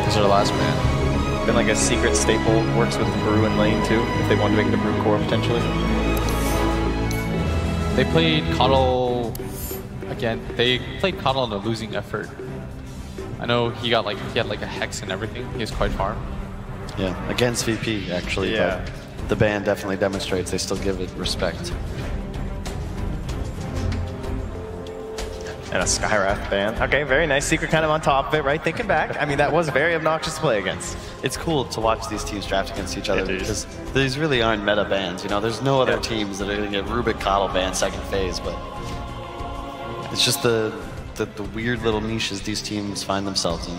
Those are the last man. Been like a secret staple, works with Brew and Lane too, if they want to make the Brew core potentially. They played Coddle again. They played Coddle in a losing effort. I know he had like a Hex and everything. He was quite farm. Yeah, against VP actually. Yeah. But the band definitely demonstrates they still give it respect. And a Skywrath ban. Okay, very nice. Secret kind of on top of it, right? Thinking back. I mean, that was very obnoxious to play against. It's cool to watch these teams draft against each other It is. because these really aren't meta bans. You know, there's no other teams that are going to get Rubik Coddle banned second phase, but it's just the weird little niches these teams find themselves in.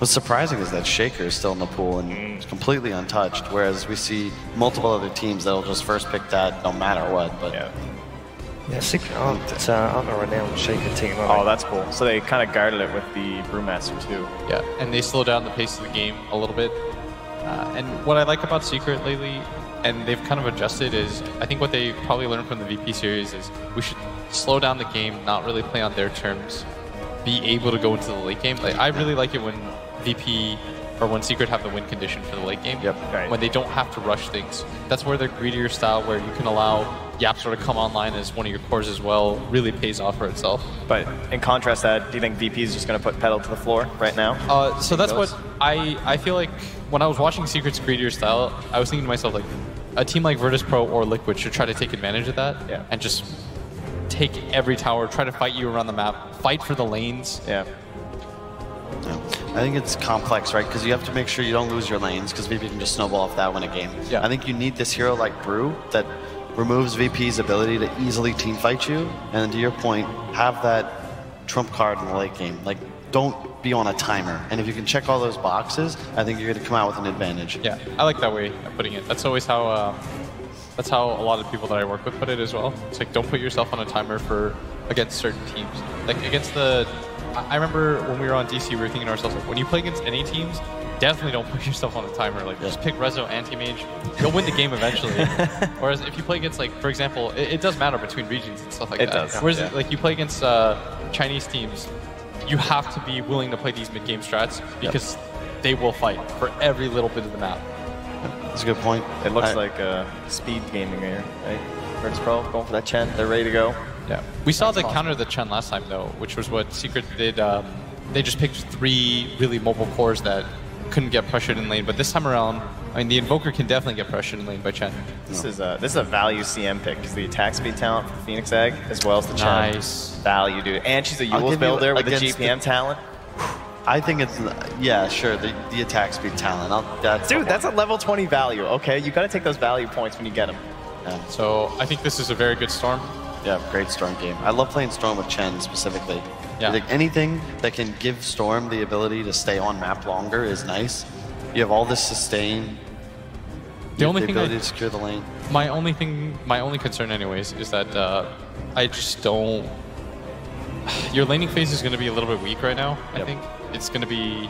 What's surprising is that Shaker is still in the pool and completely untouched, whereas we see multiple other teams that'll just first pick that no matter what. But yeah, Secret aren't a renowned Shaker team, are Oh, they? that's cool. So they kind of guarded it with the Brewmaster too. Yeah, and they slow down the pace of the game a little bit. And what I like about Secret lately, and they've kind of adjusted, is I think what they probably learned from the VP series is we should slow down the game, not really play on their terms, be able to go into the late game. Like I really like it when VP or when Secret have the win condition for the late game. Yep. Right. When they don't have to rush things. That's where their greedier style, where you can allow Yapster to come online as one of your cores as well, really pays off for itself. But in contrast to that, do you think VP is just going to put pedal to the floor right now? So that's what I feel like when I was watching Secret's greedier style, I was thinking to myself, like, a team like Virtus.Pro or Liquid should try to take advantage of that and just take every tower, try to fight you around the map, fight for the lanes. Yeah. I think it's complex, right? Because you have to make sure you don't lose your lanes, because VP can just snowball if that win a game. Yeah. I think you need this hero like Brew that removes VP's ability to easily team fight you, and to your point, have that trump card in the late game. Like, don't be on a timer. And if you can check all those boxes, I think you're going to come out with an advantage. Yeah, I like that way of putting it. That's always how that's how a lot of people that I work with put it as well. It's like, don't put yourself on a timer for against certain teams. Like against the, I remember when we were on DC, we were thinking to ourselves, like, when you play against any teams, definitely don't put yourself on a timer. Like, just pick Rezo, Anti-Mage. You'll win the game eventually. Whereas if you play against, like, for example, it does matter between regions and stuff like that. It does. Whereas, like, you play against Chinese teams, you have to be willing to play these mid-game strats because they will fight for every little bit of the map. That's a good point. It looks like speed gaming here, right? Virtus.Pro going for that Chen. They're ready to go. Yeah. We saw the counter the Chen last time, though, which was what Secret did. They just picked 3 really mobile cores that couldn't get pressured in lane. But this time around, I mean, the Invoker can definitely get pressured in lane by Chen. This is a value CM pick because the attack speed talent for Phoenix Egg as well as the Chen. Nice. Value, dude. And she's a Yule's builder with the GPM talent. I think it's, yeah, sure, the attack speed talent. Dude, that's a level 20 value, okay? You got to take those value points when you get them. Yeah. So I think this is a very good Storm. Yeah, great Storm game. I love playing Storm with Chen specifically. Yeah. Like anything that can give Storm the ability to stay on map longer is nice. You have all this sustain. The only thing ability to secure the lane. My only concern, anyways, is that I just don't. Your laning phase is going to be a little bit weak right now. I think it's going to be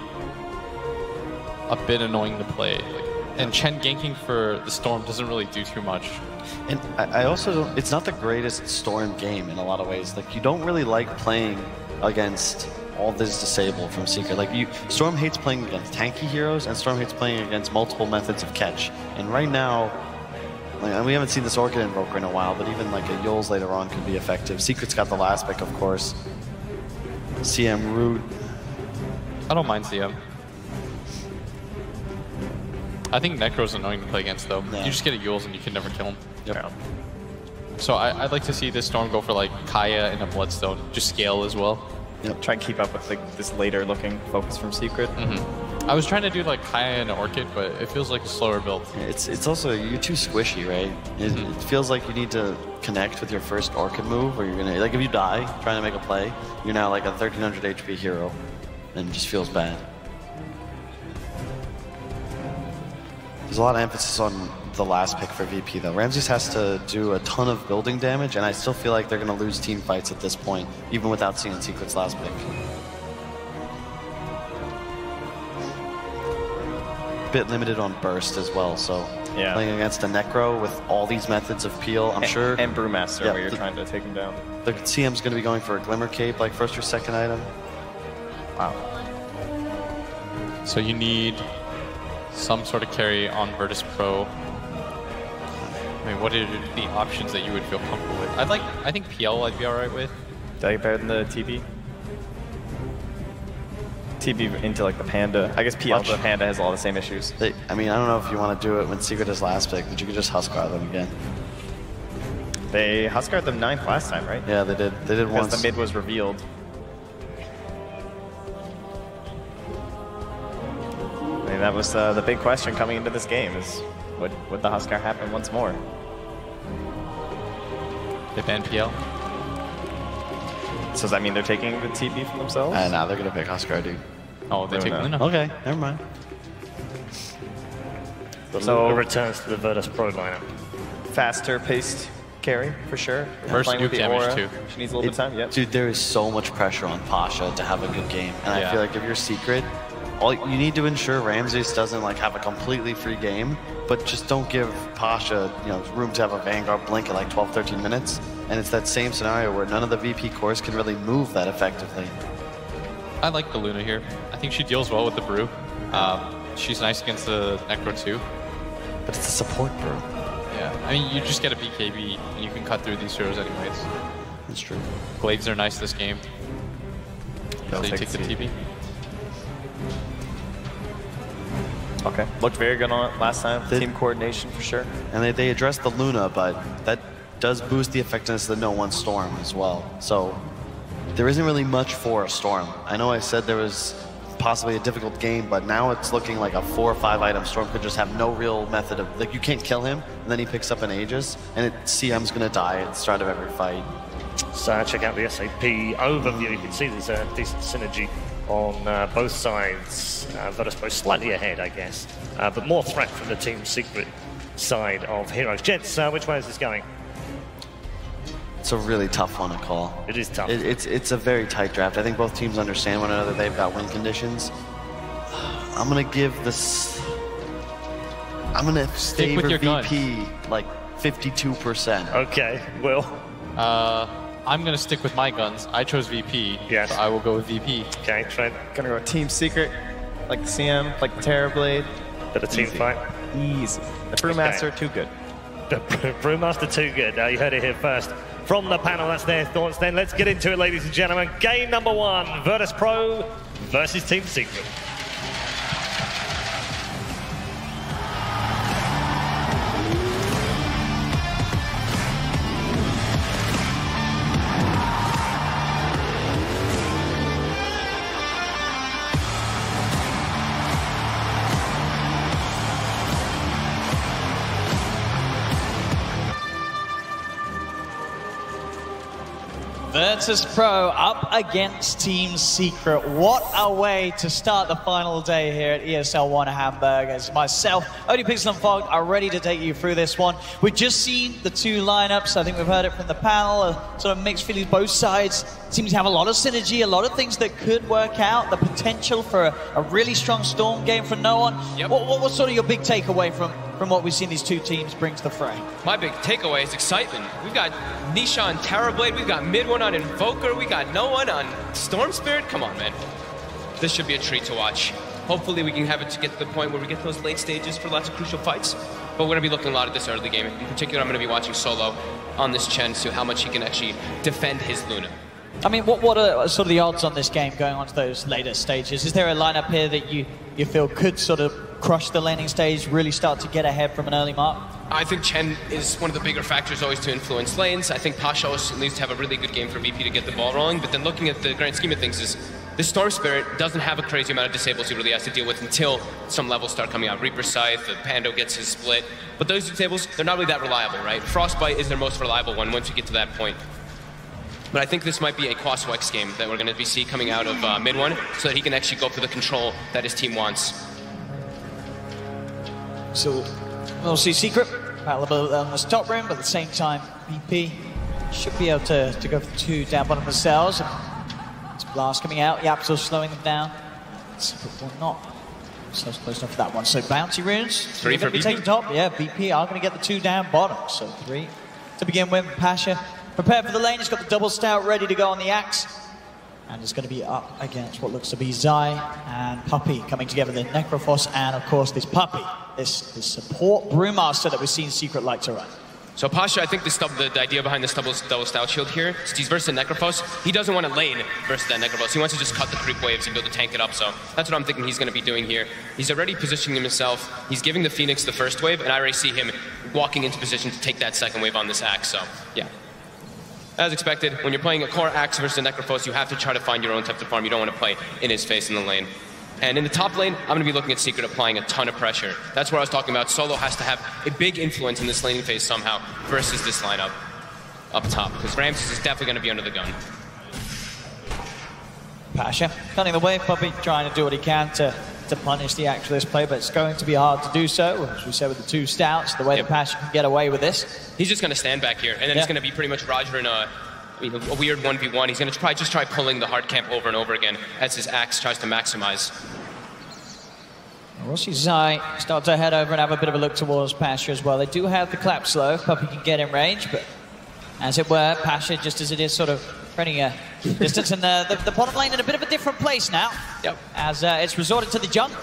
a bit annoying to play. And Chen ganking for the Storm doesn't really do too much. And I also don't, it's not the greatest Storm game in a lot of ways. Like, you don't really like playing against all this disable from Secret. Like, Storm hates playing against tanky heroes, and Storm hates playing against multiple methods of catch. And right now, like, we haven't seen this Orchid Invoker in a while, but even like a Yule's later on could be effective. Secret's got the last pick, of course. CM Root. I don't mind CM. I think Necro's annoying to play against, though. Yeah. You just get a Yule's and you can never kill him. Yep. Yeah. So I'd like to see this Storm go for like Kaya and a Bloodstone, just scale as well. Yep. Try and keep up with like this later looking focus from Secret. I was trying to do like Kaya and Orchid, but it feels like a slower build. Yeah, it's also, you're too squishy, right? It feels like you need to connect with your first Orchid move, or you're gonna, like, if you die trying to make a play, you're now like a 1300 HP hero, and it just feels bad. There's a lot of emphasis on the last pick for VP, though. Ramses has to do a ton of building damage, and I still feel like they're going to lose team fights at this point, even without seeing Secret's last pick. Bit limited on burst as well, so playing against a Necro with all these methods of peel, I'm sure. And Brewmaster, where you're trying to take him down. The CM's going to be going for a Glimmer Cape, like first or second item. Wow. So you need some sort of carry on Virtus.Pro. I mean, what are the options that you would feel comfortable with? I think PL I'd be alright with. Did I get better than the TB? TB into like the Panda. I guess PL the Panda has all the same issues. I mean, I don't know if you want to do it when Secret is last pick, but you could just Huskar them again. They Huskar'd them 9th last time, right? Yeah, they did. They did once. Because the mid was revealed. I mean, that was the big question coming into this game is, would the Huskar happen once more? They banned PL. So does that mean they're taking the TB for themselves? Nah, they're going to pick Huskar, dude. Oh, they take Luna. Okay, never mind. So it returns to the Virtus.Pro lineup. Faster paced carry, for sure. First nuke damage, too. She needs a little bit of time, yep. Dude, there is so much pressure on Pasha to have a good game. And I feel like if you're Secret, all you need to ensure Ramses doesn't like have a completely free game, but just don't give Pasha, room to have a Vanguard blink at like 12, 13 minutes. And it's that same scenario where none of the VP cores can really move that effectively. I like the Luna here. I think she deals well with the Brew. She's nice against the Necro too. But it's a support Brew. Yeah, I mean, you just get a BKB and you can cut through these heroes anyways. That's true. Glaives are nice this game. So you take the TB. Okay, looked very good on it last time. Team coordination for sure. And they addressed the Luna, but that does boost the effectiveness of the No One Storm as well. So there isn't really much for a Storm. I know I said there was possibly a difficult game, but now it's looking like a 4 or 5 item Storm could just have no real method of, like, you can't kill him, and then he picks up an Aegis, and CM's gonna die at the start of every fight. So check out the SAP overview. You can see there's a decent synergy on both sides. Virtus.Pro slightly ahead, I guess, but more threat from the Team Secret side of Heroes. Gents, which way is this going? It's a really tough one to call. It is tough. It's a very tight draft. I think both teams understand one another. They've got win conditions. I'm gonna give this. I'm gonna favor VP like 52%. Okay, Will. I'm gonna stick with my guns. I chose VP. Yes. So I will go with VP. Okay, Trent. Gonna go Team Secret, like the CM, like the Terrorblade. Bit of team fight. Easy. The Brewmaster, too good. The Brewmaster too good. You heard it here first from the panel. That's their thoughts. Then let's get into it, ladies and gentlemen. Game number 1, Virtus.Pro versus Team Secret. Virtus.Pro up against Team Secret. What a way to start the final day here at ESL 1 Hamburg. As myself, ODPixel and Fog are ready to take you through this one. We've just seen the two lineups. I think we've heard it from the panel. Sort of mixed feelings. Both sides seem to have a lot of synergy, a lot of things that could work out. The potential for a really strong Storm game for no one. Yep. What's sort of your big takeaway from what we've seen these two teams bring to the fray? My big takeaway is excitement. We've got Nisha on Terrorblade, we've got Mid1 on Invoker, we got no one on Storm Spirit. Come on, man. This should be a treat to watch. Hopefully we can have it to get to the point where we get those late stages for lots of crucial fights. But we're going to be looking a lot at this early game. In particular, I'm going to be watching Solo on this Chen, so how much he can actually defend his Luna. I mean, what are sort of the odds on this game going on to those later stages? Is there a lineup here that you feel could sort of crush the laning stage, really start to get ahead from an early mark? I think Chen is one of the bigger factors always to influence lanes. I think Pasha also needs to have a really good game for VP to get the ball rolling, but then looking at the grand scheme of things is the Storm Spirit doesn't have a crazy amount of disables he really has to deal with until some levels start coming out. Reaper Scythe, the Pando gets his split, but those disables, they're not really that reliable, right? Frostbite is their most reliable one once you get to that point. But I think this might be a Quaswex game that we're going to be see coming out of Mid1 so that he can actually go for the control that his team wants. So we'll see Secret battle on this top room, but at the same time, VP should be able to go for the 2 down bottom themselves. It's Blast coming out, Yapsel slowing them down. Secret will not. So close enough for that one. So Bounty Runes, 3 for be taking top. Yeah, VP are going to get the 2 down bottom. So 3 to begin with. Pasha prepared for the lane. He's got the double stout ready to go on the axe. And it's going to be up against what looks to be Zai and Puppy coming together. The Necrophos and, of course, this Puppy. This support Brewmaster that we've seen Secret like to run. So Pasha, I think the idea behind this double stout shield here, since he's versus Necrophos, he doesn't want to lane versus that Necrophos. He wants to just cut the creep waves and be able to tank it up. So that's what I'm thinking he's going to be doing here. He's already positioning himself. He's giving the Phoenix the first wave, and I already see him walking into position to take that second wave on this axe. So yeah. As expected, when you're playing a core axe versus a Necrophos, you have to try to find your own type of farm. You don't want to play in his face in the lane. And in the top lane, I'm going to be looking at Secret applying a ton of pressure. That's what I was talking about. Solo has to have a big influence in this laning phase somehow versus this lineup up top. Because Ramses is definitely going to be under the gun. Pasha cutting the wave, Puppy trying to do what he can to punish the Actualist play, but it's going to be hard to do so. As we said with the 2 stouts, the way that Pasha can get away with this. He's just going to stand back here, and then it's going to be pretty much Roger in a weird 1v1. He's going to probably just try pulling the hard camp over and over again as his axe tries to maximize. We'll see Zai start to head over and have a bit of a look towards Pasha as well. They do have the clap slow. Puppy can get in range, but as it were, Pasha, just as it is sort of running a distance in the bottom lane in a bit of a different place now. Yep. As it's resorted to the jungle.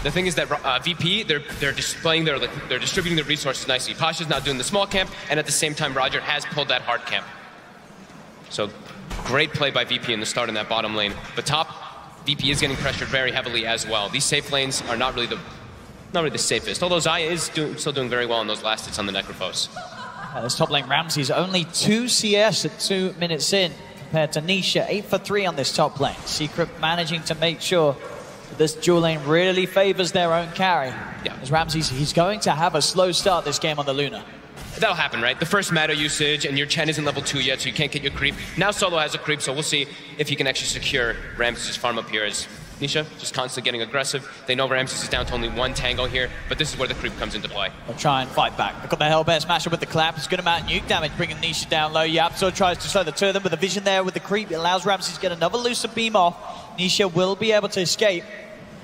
The thing is that VP, they're displaying they're distributing the resources nicely. Pasha's now doing the small camp, and at the same time, Roger has pulled that hard camp. So great play by VP in the start in that bottom lane. But top, VP is getting pressured very heavily as well. These safe lanes are not really the safest. Although Zaya is still doing very well in those last hits on the Necrophos. This top lane Ramses only 2 CS at 2 minutes in compared to Nisha. 8 for 3 on this top lane. Secret managing to make sure that this dual lane really favors their own carry. Yeah. As Ramses, he's going to have a slow start this game on the Luna. that'll happen, right? The first meta usage, and your Chen isn't level 2 yet, so you can't get your creep. Now Solo has a creep, so we'll see if he can actually secure Ramses' farm up here as Nisha just constantly getting aggressive. They know Ramses is down to only 1 tango here, but this is where the creep comes into play. They'll try and fight back. They've got the Hellbear Smasher with the clap. It's a good amount of nuke damage, bringing Nisha down low. Yapzor tries to slow the two of them, but the vision there with the creep, it allows Ramses to get another Lucid Beam off. Nisha will be able to escape.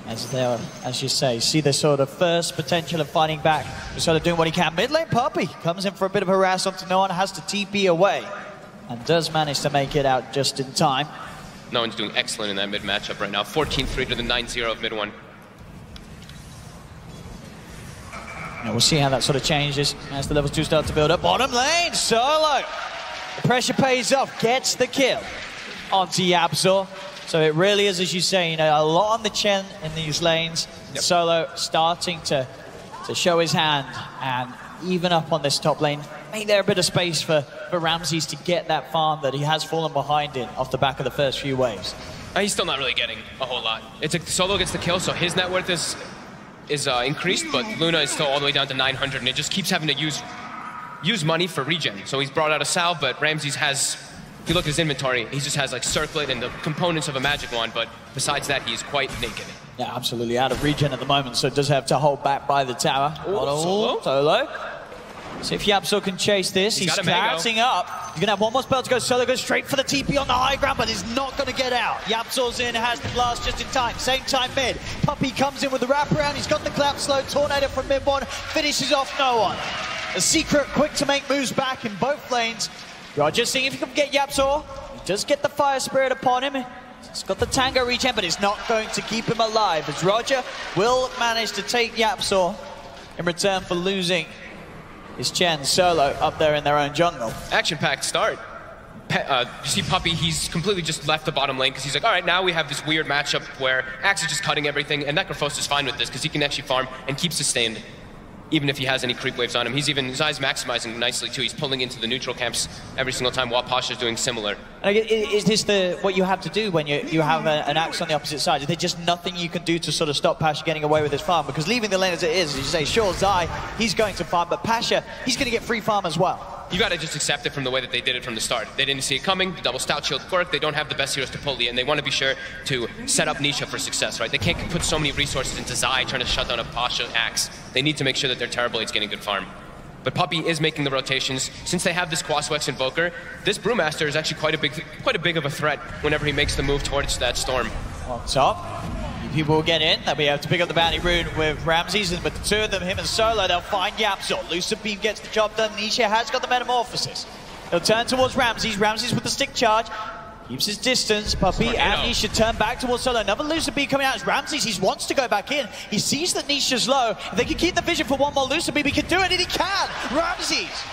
As they, as you say, see the sort of first potential of fighting back. Just sort of doing what he can. Mid lane Puppey comes in for a bit of harass onto no one, has to TP away, and does manage to make it out just in time. No one's doing excellent in that mid matchup right now. 14-3 to the 9-0 of mid one. And we'll see how that sort of changes as the levels 2 start to build up. Bottom lane, Solo. The pressure pays off, gets the kill onto Yapzor. So it really is, as you say, you know, a lot on the Chen in these lanes. Yep. Solo starting to show his hand and even up on this top lane. Make there a bit of space for Ramses to get that farm that he has fallen behind in off the back of the first few waves. He's still not really getting a whole lot. Solo gets the kill, so his net worth is increased, but Luna is still all the way down to 900, and it just keeps having to use money for regen. So he's brought out a salve, but Ramses has, if you look at his inventory, he just has like circlet and the components of a magic wand, but besides that, he's quite naked. Yeah, absolutely out of regen at the moment, so it does have to hold back by the tower. Solo. See if Yapzor can chase this. He's catching up. He's going to have one more spell to go. Solo goes straight for the TP on the high ground, but he's not going to get out. Yapzor's in, has the blast just in time. Same time mid. Puppey comes in with the wraparound. He's got the clap slow. Tornado from mid one. Finishes off no one. A Secret quick to make moves back in both lanes. Roger seeing if he can get Yapzor. He does get the Fire Spirit upon him. He's got the Tango regen, but it's not going to keep him alive, as Roger will manage to take Yapzor in return for losing his Chen. Solo up there in their own jungle. Action-packed start. You see Puppey, he's completely just left the bottom lane because he's like, all right, now we have this weird matchup where Axe is just cutting everything, and Necrophos is fine with this because he can actually farm and keep sustained even if he has any creep waves on him. He's even, his eyes maximizing nicely too. He's pulling into the neutral camps every single time while Pasha's doing similar. And is this what you have to do when you have an Axe on the opposite side? Is there just nothing you can do to sort of stop Pasha getting away with his farm? Because leaving the lane as it is, as you say, sure, Zai, he's going to farm, but Pasha, he's going to get free farm as well. You got to just accept it from the way that they did it from the start. They didn't see it coming, the double stout shield quirk, they don't have the best heroes to pull the, and they want to be sure to set up Nisha for success, right? They can't put so many resources into Zai trying to shut down a Pasha Axe. They need to make sure that their Terrorblade's getting good farm. But Puppey is making the rotations. Since they have this Quaswex Invoker, this Brewmaster is actually quite a big of a threat whenever he makes the move towards that storm. On top, people will get in. They'll be able to pick up the bounty rune with Ramses, and with the two of them, him and Solo, they'll find Yapzor. Lucid Beam gets the job done. Nisha has got the Metamorphosis. He'll turn towards Ramses. Ramses with the stick charge. Keeps his distance. Puppey and Nisha turn back towards Solo. Another Lucid Beam coming out as Ramses. He wants to go back in. He sees that Nisha's low. If they can keep the vision for one more Lucid Beam, he can do it, and he can. Ramses,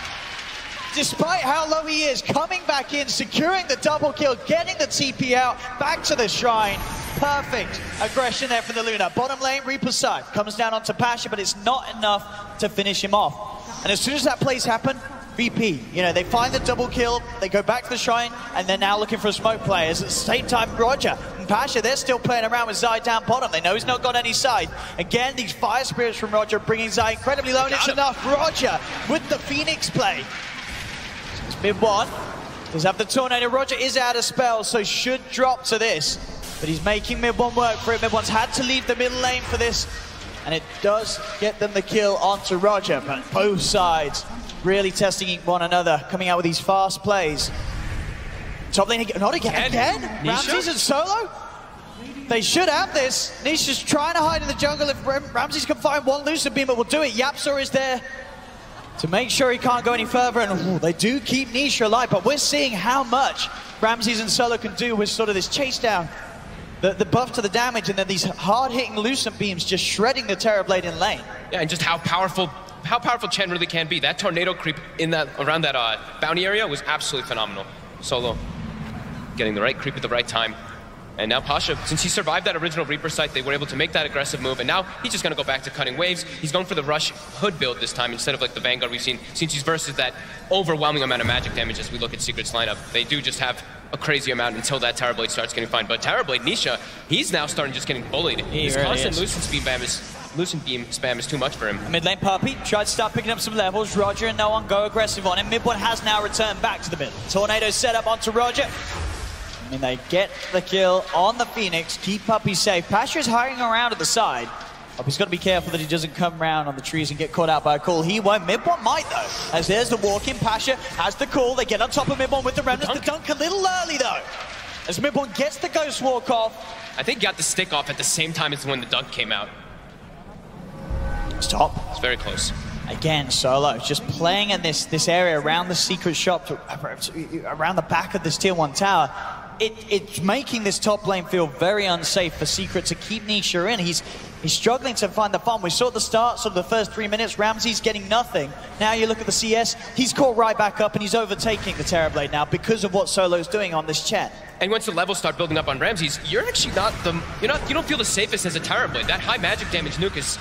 despite how low he is, coming back in, securing the double kill, getting the TP out, back to the shrine. Perfect aggression there from the Luna. Bottom lane, Reaper's side. Comes down onto Pasha, but it's not enough to finish him off. And as soon as that plays happen, VP, you know, they find the double kill, they go back to the shrine, and they're now looking for smoke players. At the same time, Roger and Pasha, they're still playing around with Zai down bottom. They know he's not got any side. Again, these fire spirits from Roger bringing Zai incredibly low, and it's enough. Roger with the Phoenix play. It's mid one. Does have the Tornado. Roger is out of spell, so should drop to this. But he's making mid one work for it. Mid one's had to leave the middle lane for this, and it does get them the kill onto Roger. But both sides really testing one another, coming out with these fast plays. Top lane again, not again. Ramses and Solo? They should have this. Nisha's trying to hide in the jungle. If Ramses can find one Lucid Beam, it will do it. Yapzor is there to make sure he can't go any further, and they do keep Nisha alive, but we're seeing how much Ramses and Solo can do with sort of this chase down. The buff to the damage, and then these hard-hitting Lucent Beams just shredding the Terrorblade in lane. Yeah, and just how powerful Chen really can be. That tornado creep in that around that bounty area was absolutely phenomenal. Solo getting the right creep at the right time. And now Pasha, since he survived that original Reaper site, they were able to make that aggressive move, and now he's just going to go back to cutting waves. He's going for the Rush Hood build this time instead of like the Vanguard we've seen, since he's versus that overwhelming amount of magic damage as we look at Secret's lineup. They do just have a crazy amount until that Terrorblade starts getting fine. But Terrorblade, Nisha, he's now starting just getting bullied. His really constant Lucent Speed Bam is Lucent Beam spam is too much for him. Mid lane, Puppey tried to start picking up some levels. Roger and no one go aggressive on him. Mid one has now returned back to the middle. Tornado set up onto Roger. I mean, they get the kill on the Phoenix, keep Puppey safe. Pasha's hiding around at the side. Puppey's got to be careful that he doesn't come around on the trees and get caught out by a call. He won't. Mid one might, though. As there's the walk-in, Pasha has the call. They get on top of Mid one with the remnants. The dunk a little early, though. As Mid one gets the ghost walk off. I think he got the stick off at the same time as when the dunk came out. Stop. It's very close. Again, Solo just playing in this area around the secret shop, around the back of this tier 1 tower. It's making this top lane feel very unsafe for Secret to keep Nisha in. He's struggling to find the farm. We saw at the start, sort of the first 3 minutes, Ramsey's getting nothing. Now you look at the CS, he's caught right back up and he's overtaking the Terrorblade now because of what Solo's doing on this Chen. And once the levels start building up on Ramses, you're actually not you don't feel the safest as a Terrorblade. That high magic damage nuke is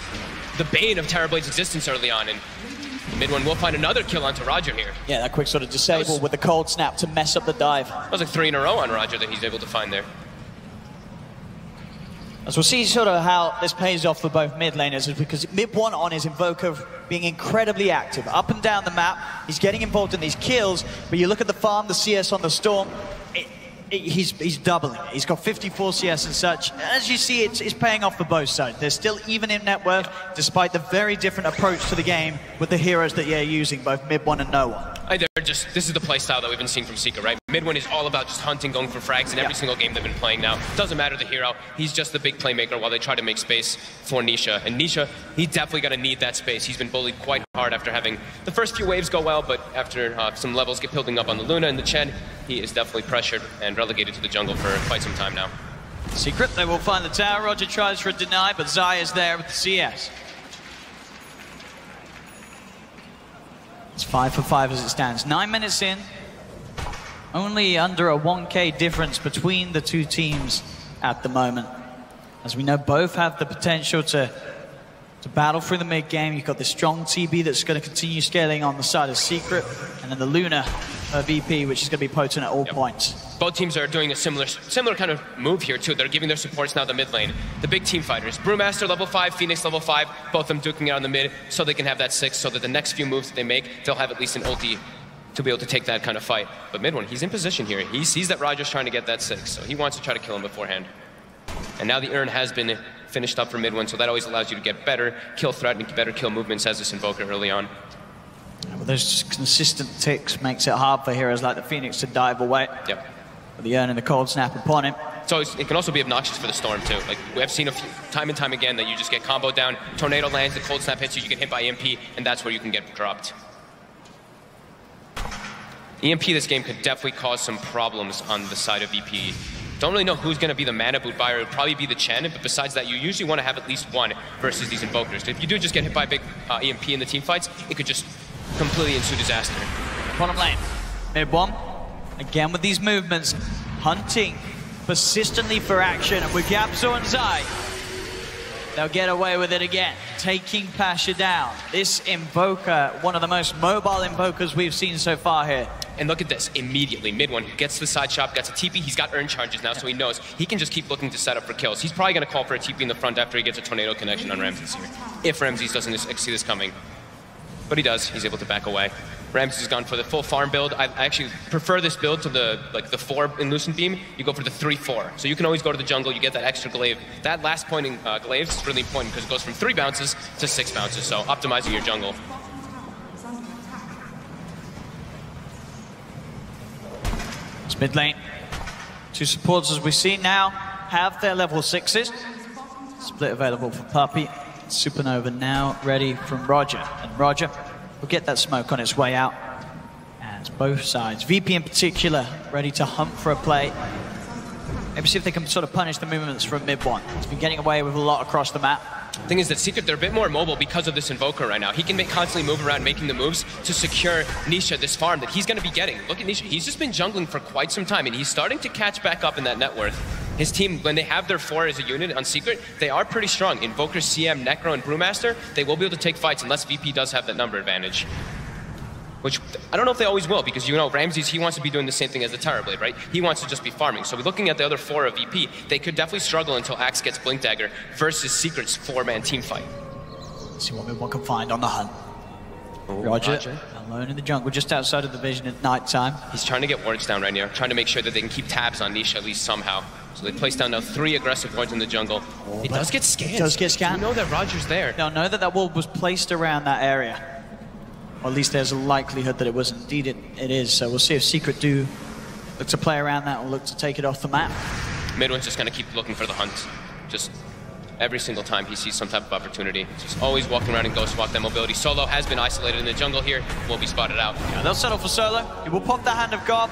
the bane of Terrorblade's existence early on, and Mid one will find another kill onto Roger here. Yeah, that quick sort of disable with the cold snap to mess up the dive. That was like 3 in a row on Roger that he's able to find there. As we'll see sort of how this pays off for both mid laners, is because Mid one on his Invoker being incredibly active, up and down the map. He's getting involved in these kills, but you look at the farm, the CS on the Storm, he's doubling it. He's got 54 CS and such. As you see, it's paying off for both sides. They're still even in net worth, despite the very different approach to the game with the heroes that you're using, both Mid one and No one. This is the playstyle that we've been seeing from Secret, right? Mid one is all about just hunting, going for frags in every single game they've been playing now. Doesn't matter the hero, he's just the big playmaker while they try to make space for Nisha. And Nisha, he's definitely gonna need that space. He's been bullied quite hard after having the first few waves go well, but after some levels get building up on the Luna and the Chen, he is definitely pressured and relegated to the jungle for quite some time now. Secret, they will find the tower. Roger tries for a deny, but Zai is there with the CS. It's 5 for 5 as it stands. 9 minutes in. Only under a 1K difference between the two teams at the moment. As we know, both have the potential to battle through the mid game. You've got this strong TB that's going to continue scaling on the side of Secret, and then the Luna VP, which is going to be potent at all points. Both teams are doing a similar kind of move here too. They're giving their supports now the mid lane. The big team fighters, Brewmaster level 5, Phoenix level 5, both of them duking out on the mid so they can have that 6, so that the next few moves that they make, they'll have at least an ulti to be able to take that kind of fight. But mid one, he's in position here. He sees that Roger's trying to get that 6, so he wants to try to kill him beforehand. And now the urn has been finished up for mid one, so that always allows you to get better kill threat and better kill movements as this Invoker early on. Well, those consistent ticks makes it hard for heroes like the Phoenix to dive away. Yep. With the urn and the cold snap upon him. So it can also be obnoxious for the Storm too. Like we have seen time and time again that you just get comboed down, tornado lands, the cold snap hits you, you get hit by EMP, and that's where you can get dropped. EMP this game could definitely cause some problems on the side of VP. Don't really know who's going to be the mana boot buyer. It would probably be the Chen, but besides that, you usually want to have at least one versus these Invokers. If you do just get hit by a big EMP in the team fights, it could just completely ensue disaster. Bottom lane, mid one, again with these movements, hunting persistently for action, and with Gabso and Zai, they'll get away with it again, taking Pasha down. This Invoker, one of the most mobile Invokers we've seen so far here. And look at this, immediately, mid one gets to the side shop, gets a TP, he's got urn charges now, so he knows he can just keep looking to set up for kills. He's probably going to call for a TP in the front after he gets a tornado connection on Ramses here, if Ramses doesn't see this coming. But he does, he's able to back away. Ramses has gone for the full farm build. I actually prefer this build to the 4 in Lucent Beam. You go for the 3-4. So you can always go to the jungle, you get that extra glaive. That last pointing glaive is really important because it goes from 3 bounces to 6 bounces, so optimizing your jungle. It's mid lane. Two supporters, as we see now, have their level 6s. Split available for Puppey. Supernova now ready from Roger. And Roger will get that smoke on its way out. And both sides, VP in particular, ready to hunt for a play. Maybe see if they can sort of punish the movements from mid one. He's been getting away with a lot across the map. The thing is that Secret, they're a bit more mobile because of this Invoker right now. He can constantly move around, making the moves to secure Nisha, this farm that he's going to be getting. Look at Nisha, he's just been jungling for quite some time, and he's starting to catch back up in that net worth. His team, when they have their 4 as a unit on Secret, they are pretty strong. Invoker, CM, Necro, and Brewmaster, they will be able to take fights unless VP does have that number advantage. which I don't know if they always will, because, you know, Ramses, he wants to be doing the same thing as the Terrorblade, right? He wants to just be farming. So we're looking at the other 4 of VP. They could definitely struggle until Axe gets Blink Dagger versus Secret's 4-man team fight. Let's see what Mid1 can find on the hunt. Roger, alone in the jungle, just outside of the vision at night time. He's trying to get wards down right now, trying to make sure that they can keep tabs on Nisha at least somehow. So they place down now 3 aggressive wards in the jungle. It does get scanned. It does get scanned. You know that Roger's there. They'll know that that wall was placed around that area. Or at least there's a likelihood that it was. Indeed it is. So we'll see if Secret do look to play around that or look to take it off the map. Mid1's just going to keep looking for the hunt. Just every single time he sees some type of opportunity. Just always walking around and ghost walk that mobility. Solo has been isolated in the jungle here. Will be spotted out. Yeah, they'll settle for Solo. He will pop the Hand of God.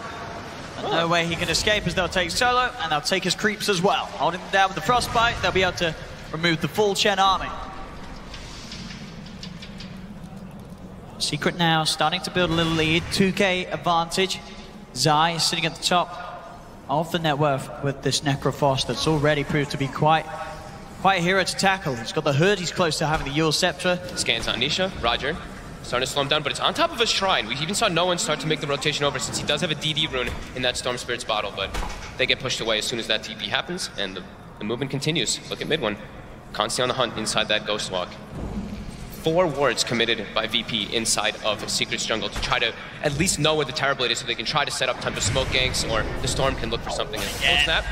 No way he can escape as they'll take Solo, and they'll take his creeps as well. Holding them down with the Frostbite, they'll be able to remove the full Chen army. Secret now starting to build a little lead, 2k advantage. Zai is sitting at the top of the net worth with this Necrophos that's already proved to be quite a hero to tackle. He's got the hood, he's close to having the Yule Scepter. Scans on Nisha, Roger. Starting to slow him down, but it's on top of a shrine. We even saw no one start to make the rotation over, since he does have a DD rune in that Storm Spirit's bottle, but they get pushed away as soon as that TP happens, and the movement continues. Look at Mid1, constantly on the hunt inside that Ghost Walk. 4 wards committed by VP inside of Secret's jungle to try to at least know where the Terrorblade is, so they can try to set up time to smoke ganks, or the Storm can look for something. Cold snap.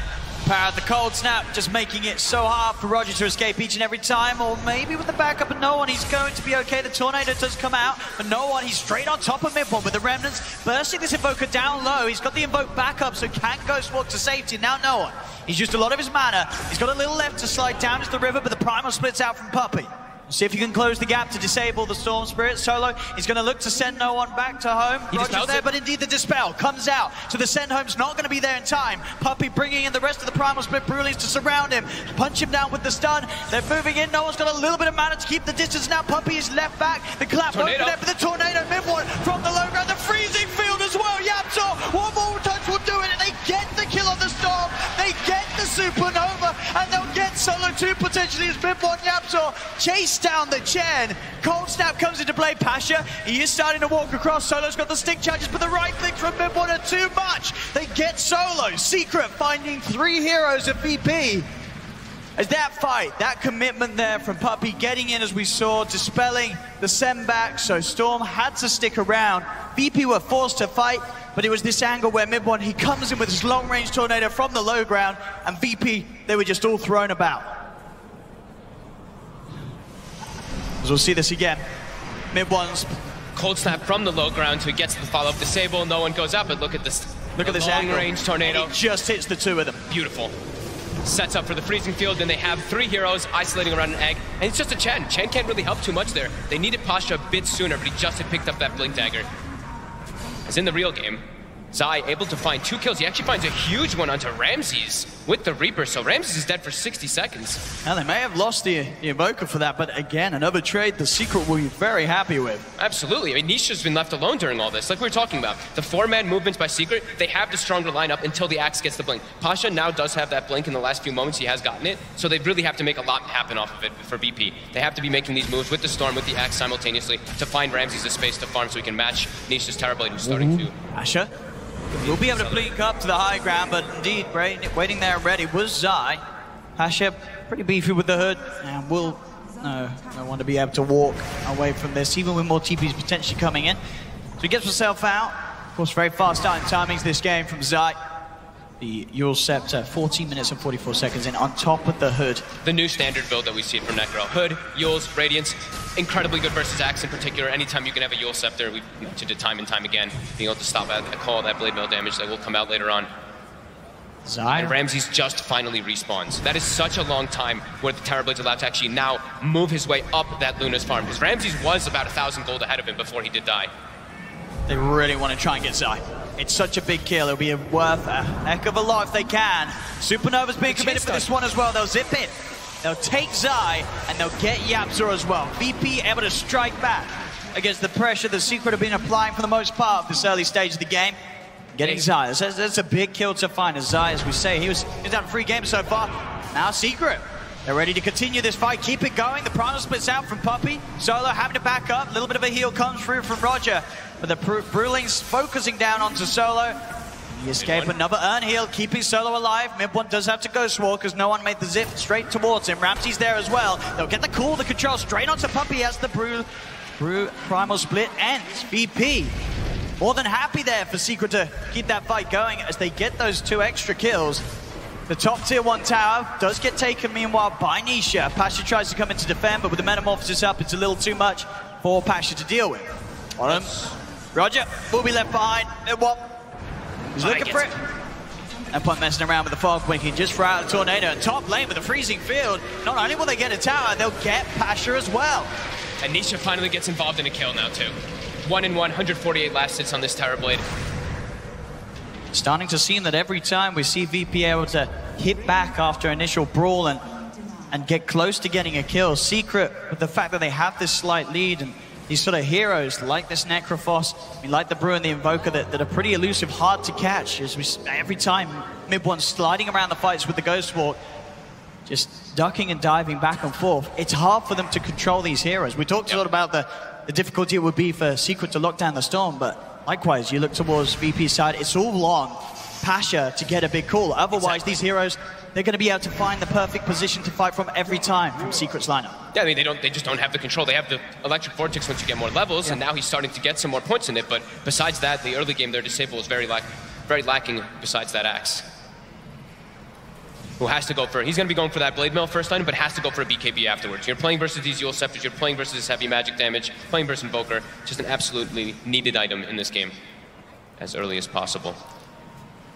Power of the cold snap, just making it so hard for Roger to escape each and every time, or maybe with the backup of no one, he's going to be okay. The Tornado does come out, but no one, he's straight on top of Mid1 with the Remnants, bursting this Invoker down low. He's got the Invoke backup, so can't Ghost Walk to safety. Now no one. He's used a lot of his mana. He's got a little left to slide down into the river, but the Primal splits out from Puppey. See if you can close the gap to disable the Storm Spirit. Solo, he's going to look to send no one back to home. Roger's there, but indeed the Dispel comes out. So the send home's not going to be there in time. Puppey bringing in the rest of the Primal Split Brulings to surround him. Punch him down with the stun. They're moving in. No one's got a little bit of mana to keep the distance. Now Puppey is left back. The clap over there for the Tornado. Mid1 from the low ground. The freezing field as well. Yapzor, one more touch will do it. And they get the kill on the Storm. They get the Supernova. And they'll get Solo 2 potentially as Mid1 Yapzor chase down the Chen. Cold snap comes into play. Pasha, he is starting to walk across. Solo's got the stick charges, but the right clicks from Mid1 are too much. They get Solo. Secret finding 3 heroes of VP. As that fight, that commitment there from Puppey getting in, as we saw, dispelling the send back, so Storm had to stick around. VP were forced to fight, but it was this angle where Mid1, he comes in with his long-range Tornado from the low ground, and VP, they were just all thrown about. As we'll see this again. Mid1's cold snap from the low ground, so he gets the follow-up disable. No one goes up, but look at this. Look at this long-range Tornado. It just hits the 2 of them. Beautiful. Sets up for the freezing field, then they have 3 heroes isolating around an egg, and it's just a Chen. Chen can't really help too much there. They needed Pasha a bit sooner, but he just had picked up that Blink Dagger. As in the real game, Zai able to find 2 kills. He actually finds a huge one onto Ramses with the Reaper, so Ramses is dead for 60 seconds. Now, they may have lost the Invoker for that, but again, another trade the Secret will be very happy with. Absolutely. I mean, Nisha's been left alone during all this, like we were talking about. The 4-man movements by Secret, they have the stronger lineup until the Axe gets the Blink. Pasha now does have that Blink in the last few moments. He has gotten it, so they really have to make a lot happen off of it for BP. They have to be making these moves with the Storm, with the Axe simultaneously to find Ramses a space to farm so he can match Nisha's Terrorblade, who's starting to. Pasha will be able to blink up to the high ground, but indeed, waiting there ready was Zai. Pasha pretty beefy with the hood, and will no one to be able to walk away from this, even with more TPs potentially coming in. So he gets himself out. Of course, very fast starting timings this game from Zai. The Yule Scepter, 14 minutes and 44 seconds in, on top of the hood. The new standard build that we see from Necro. Hood, Yules, Radiance, incredibly good versus Axe in particular. Anytime you can have a Yule Scepter, we've mentioned it time and time again, being able to stop at a call that blade mail damage that will come out later on. Zai. And Ramses just finally respawns. That is such a long time where the Terrorblade's allowed to actually now move his way up that Luna's farm, because Ramses was about 1,000 gold ahead of him before he did die. They really want to try and get Zai. It's such a big kill. It'll be worth a heck of a lot if they can. Supernova's being committed for this one as well. They'll zip it. They'll take Zai, and they'll get Yapzor as well. VP able to strike back against the pressure the Secret have been applying for the most part of this early stage of the game. Getting Zai. That's a big kill to find. As Zai, as we say, he's done 3 games so far. Now Secret. They're ready to continue this fight, keep it going. The Primal splits out from Puppey. Solo having to back up. A little bit of a heal comes through from Roger. but the Brewlings focusing down onto Solo. The escape, another Urn Heal, keeping Solo alive. Mid-1 does have to Ghost Walk because no one made the zip straight towards him. Ramsey's there as well. They'll get the call, the control straight onto Puppey as the Brew Primal Split ends. VP more than happy there for Secret to keep that fight going as they get those 2 extra kills. The top tier 1 tower does get taken meanwhile by Nisha. Pasha tries to come in to defend, but with the Metamorphosis up, it's a little too much for Pasha to deal with. Roger will be left behind. He's looking for it. No point messing around with the Fog Winking, just for out a Tornado. And top lane with a freezing field. Not only will they get a tower, they'll get Pasha as well. And Nisha finally gets involved in a kill now too. 1-1, 148 last hits on this Tower Blade. Starting to seem that every time we see VP able to hit back after initial brawl and get close to getting a kill. Secret, with the fact that they have this slight lead and these sort of heroes like this Necrophos, I mean, like the Brew and the Invoker that are pretty elusive, hard to catch. As we, every time Mid-1 sliding around the fights with the Ghost Walk, just ducking and diving back and forth. It's hard for them to control these heroes. We talked a lot about the difficulty it would be for Secret to lock down the Storm, but likewise, you look towards VP's side, it's all long Pasha to get a big call. Otherwise, these heroes, they're going to be able to find the perfect position to fight from every time from Secret's lineup. Yeah, I mean, they just don't have the control. They have the Electric Vortex once you get more levels, and now he's starting to get some more points in it. But besides that, the early game, their disable was very lacking besides that Axe. Who has to go for, he's going to be going for that Blade Mail first item, but has to go for a BKB afterwards. You're playing versus these Eul Scepters, you're playing versus heavy magic damage, playing versus Invoker. Just an absolutely needed item in this game as early as possible.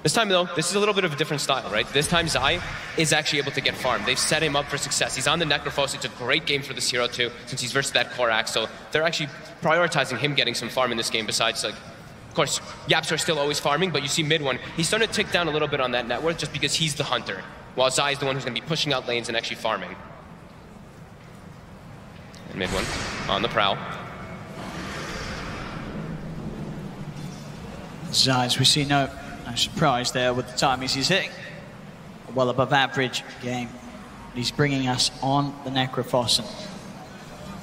This time, though, this is a little bit of a different style, right? This time, Zai is actually able to get farmed. They've set him up for success. He's on the Necrophos. It's a great game for this hero, too, since he's versus that core Axe. So they're actually prioritizing him getting some farm in this game besides, like, of course, Yaps are still always farming, but you see Mid-1, he's starting to tick down a little bit on that net worth just because he's the hunter, while Zai is the one who's going to be pushing out lanes and actually farming. And Mid-1 on the prowl. Zai, as we see, no surprise there with the timings he's hitting. A well above average game. He's bringing us on the Necrophos.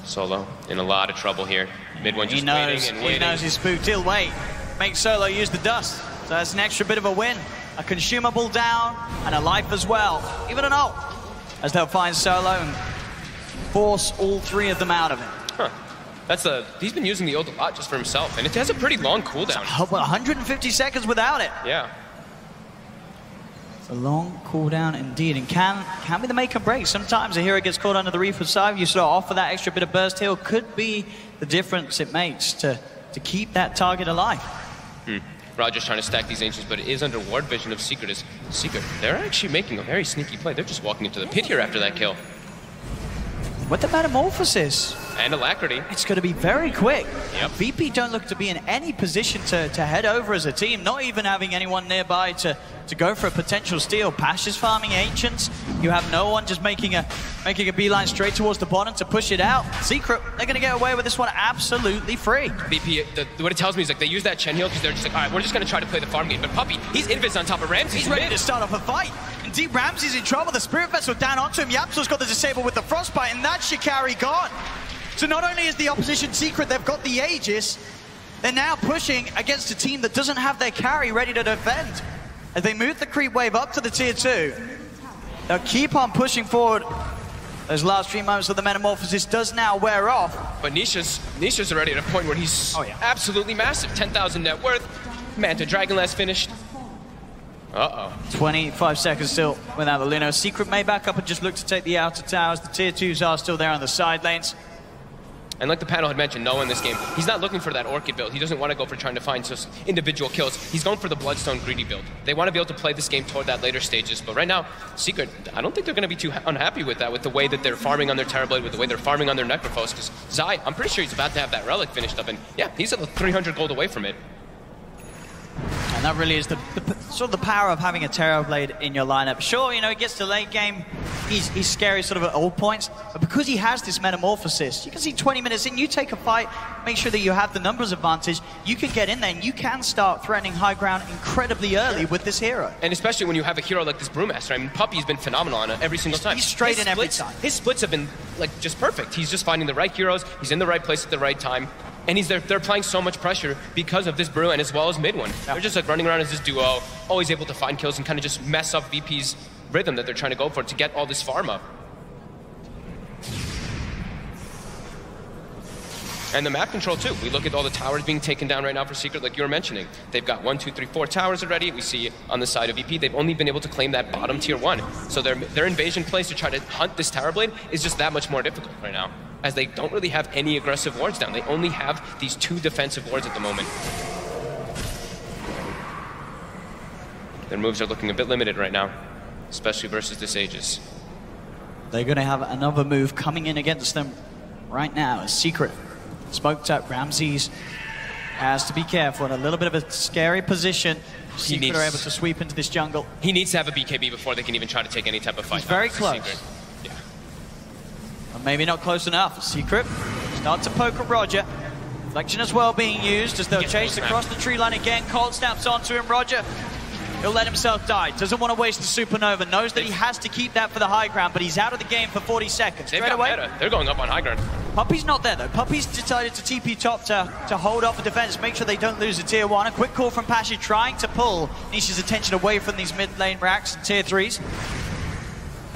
Solo in a lot of trouble here. Mid-1 just waiting and waiting. He knows he's spooked. He'll wait. Make Solo use the dust. So that's an extra bit of a win. A consumable down and a life as well. Even an ult. As they'll find Solo and force all 3 of them out of it. Huh. He's been using the ult a lot just for himself, and it has a pretty long cooldown. 150 seconds without it. Yeah. It's a long cooldown indeed, and can be the make or break. Sometimes a hero gets caught under the Reaper's side, you sort of offer that extra bit of burst heal, could be the difference it makes to keep that target alive. Roger's trying to stack these Ancients, but it is under ward vision of Secret. They're actually making a very sneaky play. They're just walking into the pit here after that kill. With the Metamorphosis. And Alacrity. It's going to be very quick. Yep. VP don't look to be in any position to head over as a team, not even having anyone nearby to go for a potential steal. Pasha's farming Ancients. You have no one just making a beeline straight towards the bottom to push it out. Secret, they're going to get away with this one absolutely free. VP, what it tells me is like they use that Chen heal because they're just like, all right, we're just going to try to play the farm game. But Puppey, he's invis on top of Ramsey. He's ready to start off a fight. Indeed, Ramsey's in trouble. The Spirit Vessel down onto him. Yapso's got the disable with the Frostbite, and that's Shikari gone. So not only is the opposition Secret, they've got the Aegis, they're now pushing against a team that doesn't have their carry ready to defend. As they move the creep wave up to the tier 2, they'll keep on pushing forward. Those last 3 moments of the Metamorphosis does now wear off. But Nisha's already at a point where he's absolutely massive. 10,000 net worth. Manta Dragonlance finished. 25 seconds still without the Luno. Secret may back up and just look to take the outer towers. The tier 2s are still there on the side lanes. And like the panel had mentioned, Noah in this game, he's not looking for that Orchid build. He doesn't want to go for trying to find just individual kills. He's going for the Bloodstone greedy build. They want to be able to play this game toward that later stages. But right now, Secret, I don't think they're going to be too unhappy with that, with the way that they're farming on their Terrorblade, with the way they're farming on their Necrophos. Because Zai, I'm pretty sure he's about to have that Relic finished up. And yeah, he's at 300 gold away from it. And that really is the sort of the power of having a Terrorblade in your lineup. Sure, you know, he gets to late game, he's scary sort of at all points, but because he has this Metamorphosis, you can see 20 minutes in, you take a fight, make sure that you have the numbers advantage, you can get in there and you can start threatening high ground incredibly early with this hero. And especially when you have a hero like this Brewmaster. I mean, Puppey's been phenomenal on it every single time. He's straight in every time. His splits have been like just perfect. He's just finding the right heroes, he's in the right place at the right time. And they're applying so much pressure because of this brew and as well as mid one. Yeah. They're just like running around as this duo, always able to find kills and kind of just mess up VP's rhythm that they're trying to go for to get all this farm up. And the map control too. We look at all the towers being taken down right now for Secret, like you were mentioning. They've got 1, 2, 3, 4 towers already. We see on the side of VP, they've only been able to claim that bottom tier 1. So their invasion plays to try to hunt this tower blade is just that much more difficult right now, as they don't really have any aggressive wards down. They only have these 2 defensive wards at the moment. Their moves are looking a bit limited right now, especially versus this Aegis. They're going to have another move coming in against them right now. A Secret smoked up. Ramses has to be careful in a little bit of a scary position. Secret are able to sweep into this jungle. He needs to have a BKB before they can even try to take any type of fight. He's very close. Yeah. Or maybe not close enough. Secret start to poke at Roger. Reflection as well being used as they'll chase across the tree line again. Cold snaps onto him. Roger, he'll let himself die. Doesn't want to waste the supernova. Knows that he has to keep that for the high ground, but he's out of the game for 40 seconds. They've got meta. They're going up on high ground. Puppy's not there though. Puppy's decided to TP top to hold off the defense, make sure they don't lose the tier 1. A quick call from Pasha trying to pull Nisha's attention away from these mid lane racks and tier 3s.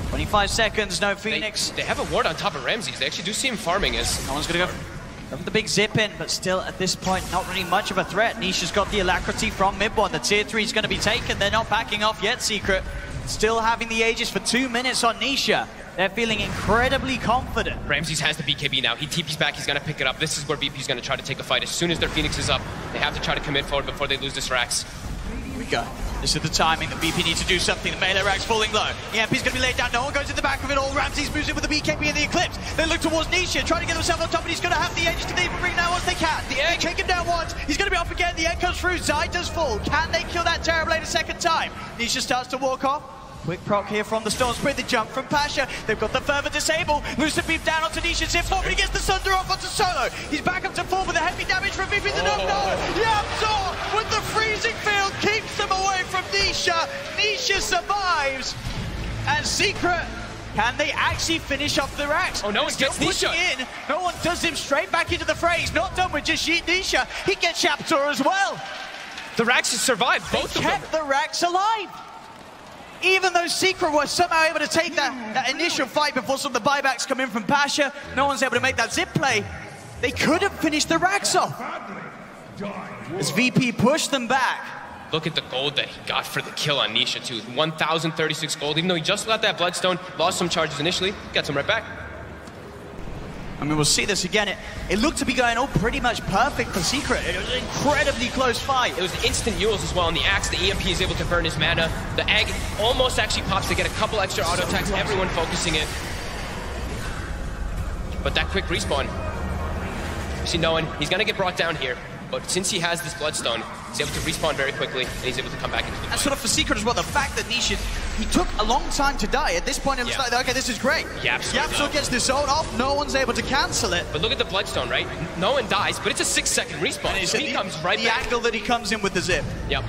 25 seconds, no Phoenix. They have a ward on top of Ramses. They actually do see him farming as... No one's going to go from the big zip in, but still at this point not really much of a threat. Nisha's got the alacrity from mid 1. The tier 3 is going to be taken. They're not backing off yet, Secret. Still having the Aegis for 2 minutes on Nisha. They're feeling incredibly confident. Ramses has the BKB now. He TP's back, he's gonna pick it up. This is where VP's gonna try to take a fight. As soon as their Phoenix is up, they have to try to commit forward before they lose this Rax. Here we go. This is the timing that VP needs to do something. The melee Rax falling low. The MP's gonna be laid down. No one goes in the back of it all. Ramses moves in with the BKB and the Eclipse. They look towards Nisha, trying to get himself on top, and he's gonna have the edges to even bring down once they can. The egg take him down once. He's gonna be off again. The egg comes through. Zai does fall. Can they kill that Terrorblade a second time? Nisha starts to walk off. Quick proc here from the Storm Spirit, the jump from Pasha. They've got the further disable. Lucid beam down onto Nisha, zip forward, but he gets the Sunder off onto Solo. He's back up to 4 with the heavy damage from VP. The knockdown. Yapzor with the freezing field keeps them away from Nisha. Nisha survives. And Secret, can they actually finish off the racks? Oh, no one gets Nisha. In. No one does him straight back into the fray. He's not done with just Nisha. He gets Yapzor as well. The Rax has survived, both of them. Kept the Rax alive. Even though Secret was somehow able to take that initial fight before some of the buybacks come in from Pasha, no one's able to make that zip play. They could have finished the Rax off. As VP pushed them back. Look at the gold that he got for the kill on Nisha too. 1,036 gold, even though he just got that Bloodstone, lost some charges initially, got some right back. I mean, we'll see this again. It looked to be going all pretty much perfect for Secret. It was an incredibly close fight. It was instant Yules as well on the Axe. The EMP is able to burn his mana. The Egg almost actually pops to get a couple extra auto attacks. Everyone focusing it. But that quick respawn. You see no one. He's going to get brought down here. But since he has this Bloodstone, he's able to respawn very quickly, and he's able to come back into the fight. And sort of for Secret as well, the fact that Nisha, he took a long time to die. At this point, it looks like, okay, this is great. Yapzor gets this ult off, no one's able to cancel it. But look at the Bloodstone, right? No one dies, but it's a 6-second respawn. So he comes right back. The angle that he comes in with the zip. Yep.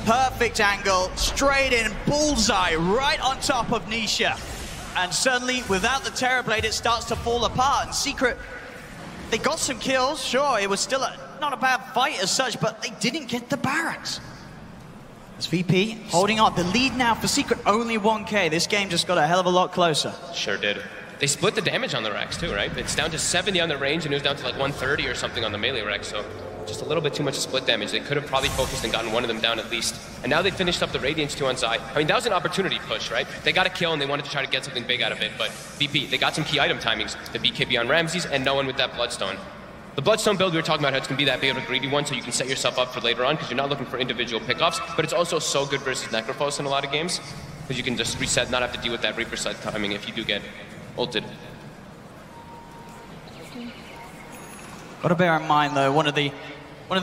Perfect angle, straight in, bullseye, right on top of Nisha. And suddenly, without the Terrorblade, it starts to fall apart. And Secret, they got some kills, sure, it was still not a bad fight as such, but they didn't get the barracks. As VP holding on. The lead now for Secret, only 1K. This game just got a hell of a lot closer. Sure did. They split the damage on the Rex too, right? It's down to 70 on the range, and it was down to like 130 or something on the melee Rex, so just a little bit too much split damage. They could have probably focused and gotten one of them down at least. And now they finished up the Radiance 2 on Zai. I mean, that was an opportunity push, right? They got a kill and they wanted to try to get something big out of it, but VP, they got some key item timings. The BKB on Ramses and no one with that Bloodstone. The Bloodstone build we were talking about, how it's going to be that big of a greedy one, so you can set yourself up for later on, because you're not looking for individual pickoffs, but it's also so good versus Necrophos in a lot of games, because you can just reset, not have to deal with that Reaper side timing if you do get ulted. Got to bear in mind, though, one of the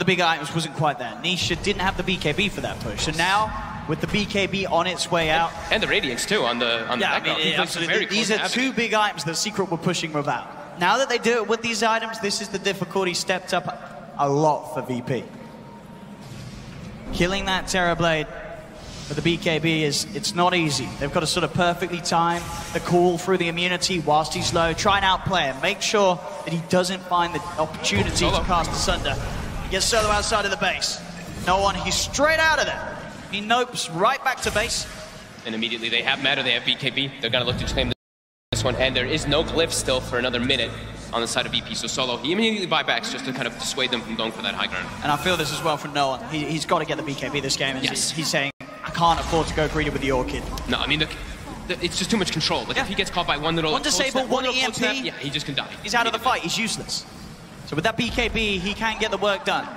big items wasn't quite there. Nisha didn't have the BKB for that push, so now, with the BKB on its way out... And the Radiance, too, on the background. I mean, absolutely. These are two big items that Secret were pushing without. Now that they do it with these items, this is the difficulty stepped up a lot for VP. Killing that Terrorblade But the BKB it's not easy. They've got to sort of perfectly time the call through the immunity whilst he's low. Try and outplay him. Make sure that he doesn't find the opportunity to cast Asunder. He gets solo outside of the base. No one, he's straight out of there. He nopes right back to base. And immediately they have Meta, they have BKB. They're gonna look to claim this one. And there is no glyph still for another minute on the side of VP. So Solo, he immediately buybacks just to kind of dissuade them from going for that high ground. And I feel this as well from Noah. He's got to get the BKB this game. Yes. He's saying, I can't afford to go greedy with the Orchid. No, I mean, it's just too much control. Like, if he gets caught by one disable, one EMP, yeah, he just can die. He's out of the fight. He's useless. So with that BKB, he can get the work done.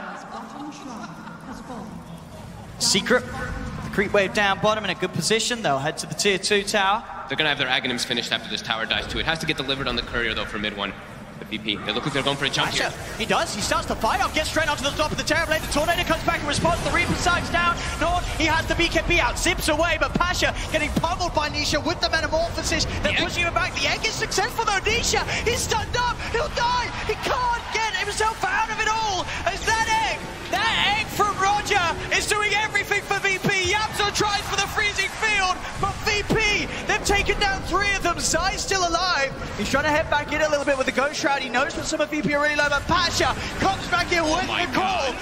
Secret, the creep wave down bottom in a good position. They'll head to the tier 2 tower. They're going to have their Aghanims finished after this tower dies too. It has to get delivered on the courier though for mid one. The VP. They look like they're going for a jump here. He does. He starts to fight off, gets straight onto the top of the Terrorblade. The Tornado comes back in response. The Reaper sides down. Nord, he has the BKB out, zips away, but Pasha getting pummeled by Nisha with the Metamorphosis. They're pushing him back. The egg is successful though. Nisha, he's stunned up. He'll die. He can't get himself out of it all. As that egg from Roger is doing everything for VP. Yapso tries for the freezing field, but VP, they've taken down 3 of them. Zai's still alive. He's trying to head back in a little bit with the Ghost Shroud. He knows that some of VP are really low, but Pasha comes back in with the call.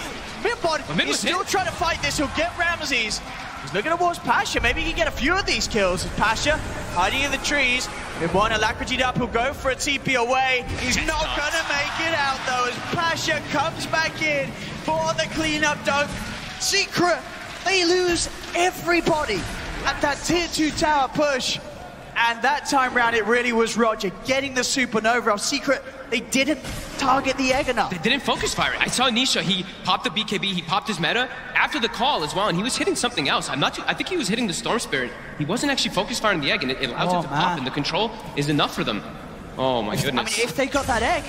Midbot, he's still trying to fight this. He'll get Ramses. He's looking towards Pasha. Maybe he can get a few of these kills. Pasha hiding in the trees. Midbot alacritied up. He'll go for a TP away. He's not going to make it out, though, as Pasha comes back in for the cleanup dunk. Secret, they lose everybody at that tier 2 tower push. And that time round, it really was Roger getting the Supernova off. Secret, they didn't target the egg enough. They didn't focus fire. I saw Nisha, he popped the BKB, he popped his meta after the call as well, and he was hitting something else. I think he was hitting the Storm Spirit. He wasn't actually focus firing the egg, and it allows it to pop, and the control is enough for them. Oh my goodness. I mean, if they got that egg,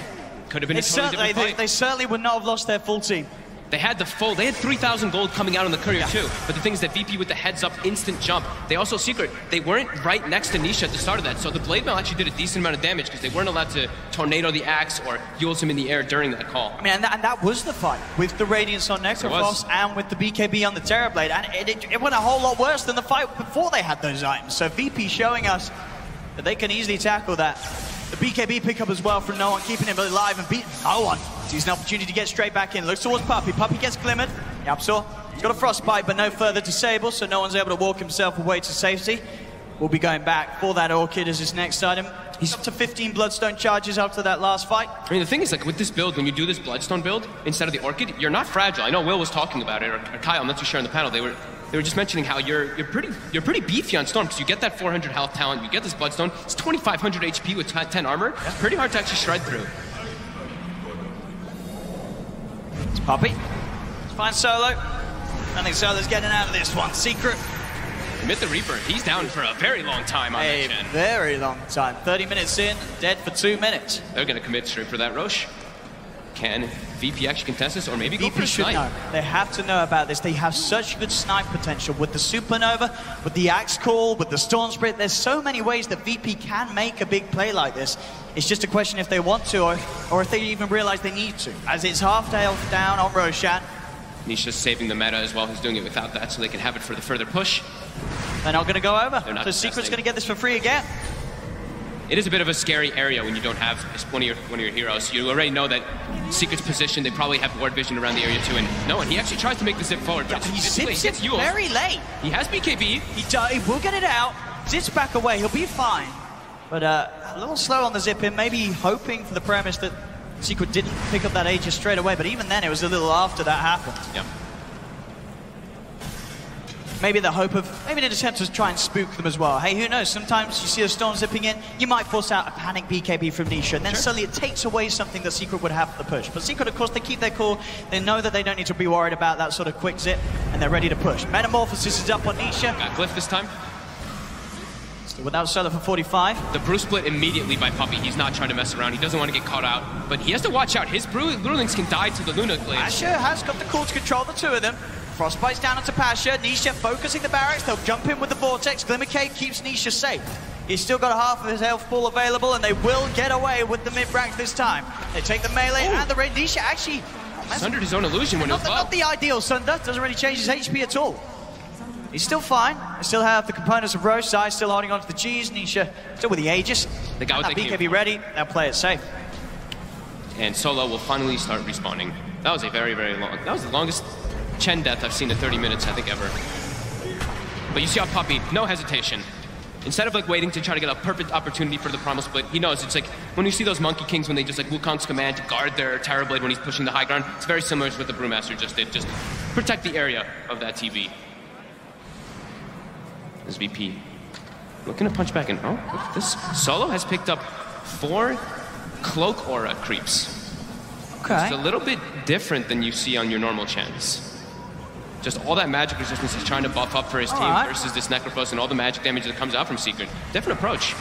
could have been a totally different fight. They certainly would not have lost their full team. They had 3,000 gold coming out on the courier too. But the thing is that VP with the heads up instant jump. They also Secret, they weren't right next to Nisha at the start of that. So the Blade Mail actually did a decent amount of damage because they weren't allowed to tornado the axe or Yules him in the air during that call. I mean, and that was the fight with the Radiance on Necrophos and with the BKB on the Terrorblade. And it went a whole lot worse than the fight before they had those items. So VP showing us that they can easily tackle that. The BKB pickup as well from No One, keeping him alive and beating No One. Sees an opportunity to get straight back in. Looks towards Puppey. Puppey gets glimmered. Yapsaw, he's got a frostbite, but no further disable, so No One's able to walk himself away to safety. We'll be going back for that Orchid as his next item. He's up to 15 Bloodstone charges after that last fight. I mean, the thing is, like, with this build, when you do this Bloodstone build instead of the Orchid, you're not fragile. I know Will was talking about it, or Kyle, I'm not too sure on the panel. They were just mentioning how you're pretty beefy on Storm because you get that 400 health talent, you get this Bloodstone, it's 2,500 HP with 10 armor. It's pretty hard to actually shred through. It's Puppey. It's fine Solo. I think Solo's getting out of this one. Secret. Commit the Reaper. He's down for a very long time on that gen. A very long time. 30 minutes in, dead for 2 minutes. They're going to commit straight for that Roche. Can VP actually contest this, or maybe go for a snipe? Know. They have to know about this. They have such good snipe potential with the Supernova, with the Axe Call, with the Storm Spirit. There's so many ways that VP can make a big play like this. It's just a question if they want to, or if they even realize they need to. As it's half health down on Roshan. Nisha's saving the meta as well. He's doing it without that, so they can have it for the further push. They're not going to go over. So Secret's going to get this for free again. It is a bit of a scary area when you don't have one of your heroes. You already know that Secret's position, they probably have ward vision around the area too, and No One, he actually tries to make the zip forward, but he zips it very late. He has BKB. He will get it out, zips back away, he'll be fine. But a little slow on the zip in, maybe hoping for the premise that Secret didn't pick up that Aegis straight away, but even then it was a little after that happened. Yep. Maybe the hope of, maybe an attempt to try and spook them as well. Hey, who knows? Sometimes you see a Storm zipping in, you might force out a panic BKB from Nisha, and then suddenly it takes away something that Secret would have for the push. But Secret, of course, they keep their cool. They know that they don't need to be worried about that sort of quick zip, and they're ready to push. Metamorphosis is up on Nisha. Got Glyph this time. Still without Solo for 45. The brew split immediately by Puppey. He's not trying to mess around. He doesn't want to get caught out, but he has to watch out. His Brewlings can die to the Luna Glaive. Asher has got the call to control the 2 of them. Frostbite's down onto Pasha. Nisha focusing the barracks. They'll jump in with the Vortex. Glimmer Cape keeps Nisha safe. He's still got half of his health pool available, and they will get away with the mid-rank this time. They take the melee and the raid. Nisha actually sundered his own illusion when it was not the ideal Sunder. Doesn't really change his HP at all. He's still fine. They still have the components of Roche, Zai still holding on to the G's, Nisha still with the Aegis. They got what they BKB ready, they'll play it safe. And Solo will finally start respawning. That was a very, very long, that was the longest Chen death I've seen in 30 minutes, I think, ever. But you see how Puppey, no hesitation. Instead of like waiting to try to get a perfect opportunity for the primal split, he knows it's like when you see those Monkey Kings when they just like Wukong's command to guard their Terrorblade when he's pushing the high ground, it's very similar to what the Brewmaster just did. Just protect the area of that TB. This VP looking to punch back in. Oh, this Solo has picked up 4 Cloak Aura creeps. Okay. It's a little bit different than you see on your normal Chens. Just all that magic resistance he's trying to buff up for his team versus this Necrophos and all the magic damage that comes out from Secret. Different approach.